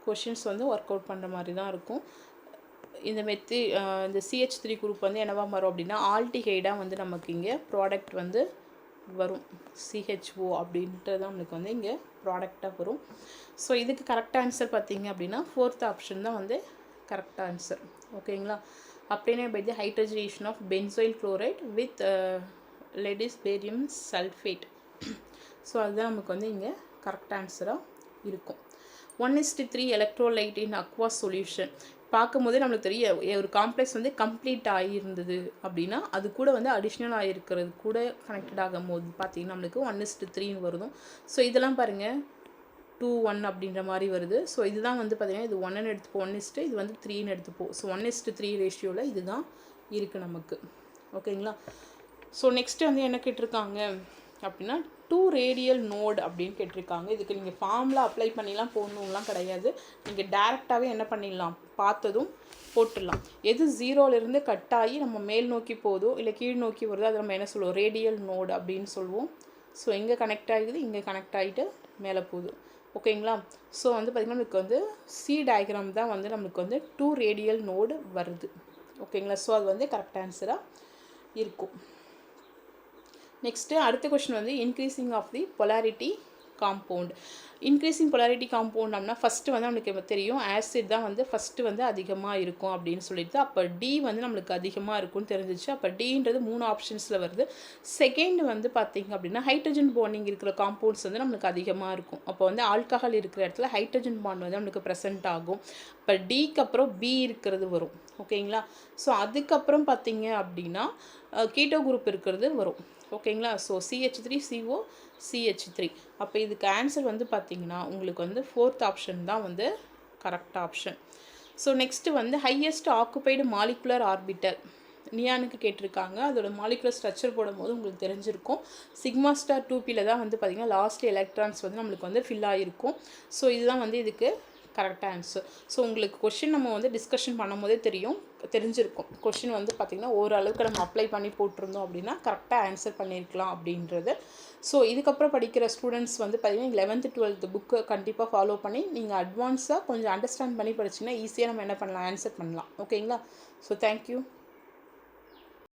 கொஷின்ஸ் வந்து ஒர்க் அவுட் பண்ணுற மாதிரி தான் இருக்கும். இந்த CH3 குரூப் வந்து என்னவா மாறும் அப்படின்னா ஆல்டிஹைடாக வந்து நமக்கு இங்கே ப்ராடக்ட் வந்து வரும். CHO அப்படின்ட்டு தான் நம்மளுக்கு வந்து இங்கே ப்ராடக்டாக வரும். ஸோ இதுக்கு கரெக்ட் ஆன்சர் பார்த்திங்க அப்படின்னா 4th ஆப்ஷன் தான் வந்து கரெக்ட் ஆன்சர். ஓகேங்களா, obtained by the hydrogenation of benzoyl chloride with lead barium sulfate. So அதுதான் நமக்கு வந்து இங்கே கரெக்ட் ஆன்சராக இருக்கும். 1:3 எலக்ட்ரோலைட் இன் அக்வா சொல்யூஷன். பார்க்கும்போதே நம்மளுக்கு தெரியும் ஒரு காம்ப்ளெக்ஸ் வந்து கம்ப்ளீட் ஆகியிருந்தது அப்படின்னா அது கூட வந்து அடிஷ்னல் ஆகிருக்கிறது கூட கனெக்டட் ஆகும் போது பார்த்தீங்கன்னா நம்மளுக்கு 1:3 வருதும். ஸோ இதெல்லாம் பாருங்கள் 2:1 அப்படின்ற மாதிரி வருது. ஸோ இதுதான் வந்து பார்த்திங்கன்னா இது 1ன்னு எடுத்துப்போம், 1:, இது வந்து 3ன்னு எடுத்துப்போம். ஸோ 1:3 ரேஷியோவில் இதுதான் இருக்குது நமக்கு. ஓகேங்களா. ஸோ நெக்ஸ்ட்டு வந்து என்ன கேட்டிருக்காங்க அப்படின்னா 2 ரேடியல் நோடு அப்படின்னு கேட்டிருக்காங்க. இதுக்கு நீங்கள் ஃபார்முலா அப்ளை பண்ணிலாம் போடணும்லாம் கிடையாது. நீங்கள் டேரெக்டாகவே என்ன பண்ணிடலாம், பார்த்ததும் போட்டுடலாம். எது 0லேருந்து கட் ஆகி நம்ம மேல் நோக்கி போதோ இல்லை கீழ் நோக்கி வருதோ அதை நம்ம என்ன சொல்லுவோம், ரேடியல் நோடு அப்படின்னு சொல்லுவோம். ஸோ இங்கே கனெக்ட் ஆகிடுது, இங்கே கனெக்ட் ஆகிட்டு மேலே போகுது. ஓகேங்களா. ஸோ வந்து பார்த்திங்கன்னா நமக்கு வந்து சி டயக்ராம் தான் வந்து நமக்கு வந்து 2 ரேடியல் நோடு வருது. ஓகேங்களா. ஸோ அது வந்து கரெக்ட் ஆன்சராக இருக்கும். நெக்ஸ்ட்டு அடுத்த கொஸ்டின் வந்து increasing of the polarity compound. Increasing polarity compound அப்படின்னா ஃபஸ்ட்டு வந்து நம்மளுக்கு தெரியும் ஆசிட் தான் வந்து ஃபஸ்ட்டு வந்து அதிகமாக இருக்கும் அப்படின்னு சொல்லிட்டு, அப்போ டி வந்து நம்மளுக்கு அதிகமாக இருக்கும்னு தெரிஞ்சிச்சு. அப்போ டின்றது 3 ஆப்ஷன்ஸில் வருது. செகண்ட் வந்து பார்த்திங்க அப்படின்னா ஹைட்ரஜன் பாண்டிங் இருக்கிற காம்பவுண்ட்ஸ் வந்து நம்மளுக்கு அதிகமாக இருக்கும். அப்போ வந்து ஆல்கஹால் இருக்கிற இடத்துல ஹைட்ரஜன் பாண்ட் வந்து நம்மளுக்கு ப்ரெசென்ட் ஆகும். இப்போ டிக்கு அப்புறம் பி இருக்கிறது வரும். ஓகேங்களா. ஸோ அதுக்கப்புறம் பார்த்திங்க அப்படின்னா கீட்டோ குரூப் இருக்கிறது வரும். ஓகேங்களா. So CH3CO CH3. அப்போ இதுக்கு ஆன்சர் வந்து பார்த்திங்கன்னா உங்களுக்கு வந்து 4th ஆப்ஷன் தான் வந்து கரெக்ட் ஆப்ஷன். ஸோ நெக்ஸ்ட்டு வந்து ஹையஸ்ட் ஆக்குபைடு மாலிகுலர் ஆர்பிட்டல் நியானுக்கு கேட்டிருக்காங்க. அதோட மாலிகுலர் ஸ்ட்ரக்சர் போடும்போது உங்களுக்கு தெரிஞ்சிருக்கும். சிக்மா ஸ்டார் 2Pயில் தான் வந்து பார்த்திங்கன்னா லாஸ்ட் எலக்ட்ரான்ஸ் வந்து நம்மளுக்கு வந்து ஃபில் ஆகிருக்கும். ஸோ இதுதான் வந்து இதுக்கு கரெக்டாக ஆன்சர். ஸோ உங்களுக்கு கொஷின் நம்ம வந்து டிஸ்கஷன் பண்ணும் போதே தெரிஞ்சிருக்கும். கொஷின் வந்து பார்த்திங்கன்னா ஓரளவுக்கு நம்ம அப்ளை பண்ணி போட்டிருந்தோம் அப்படின்னா கரெக்டாக ஆன்சர் பண்ணியிருக்கலாம் அப்படின்றது. ஸோ இதுக்கப்புறம் படிக்கிற ஸ்டூடெண்ட்ஸ் வந்து பார்த்திங்கன்னா 11th 12th புக்கு கண்டிப்பாக ஃபாலோ பண்ணி நீங்கள் அட்வான்ஸாக கொஞ்சம் அண்டர்ஸ்டாண்ட் பண்ணி படிச்சிங்கன்னா ஈஸியாக நம்ம என்ன பண்ணலாம், ஆன்சர் பண்ணலாம். ஓகேங்களா. So thank you.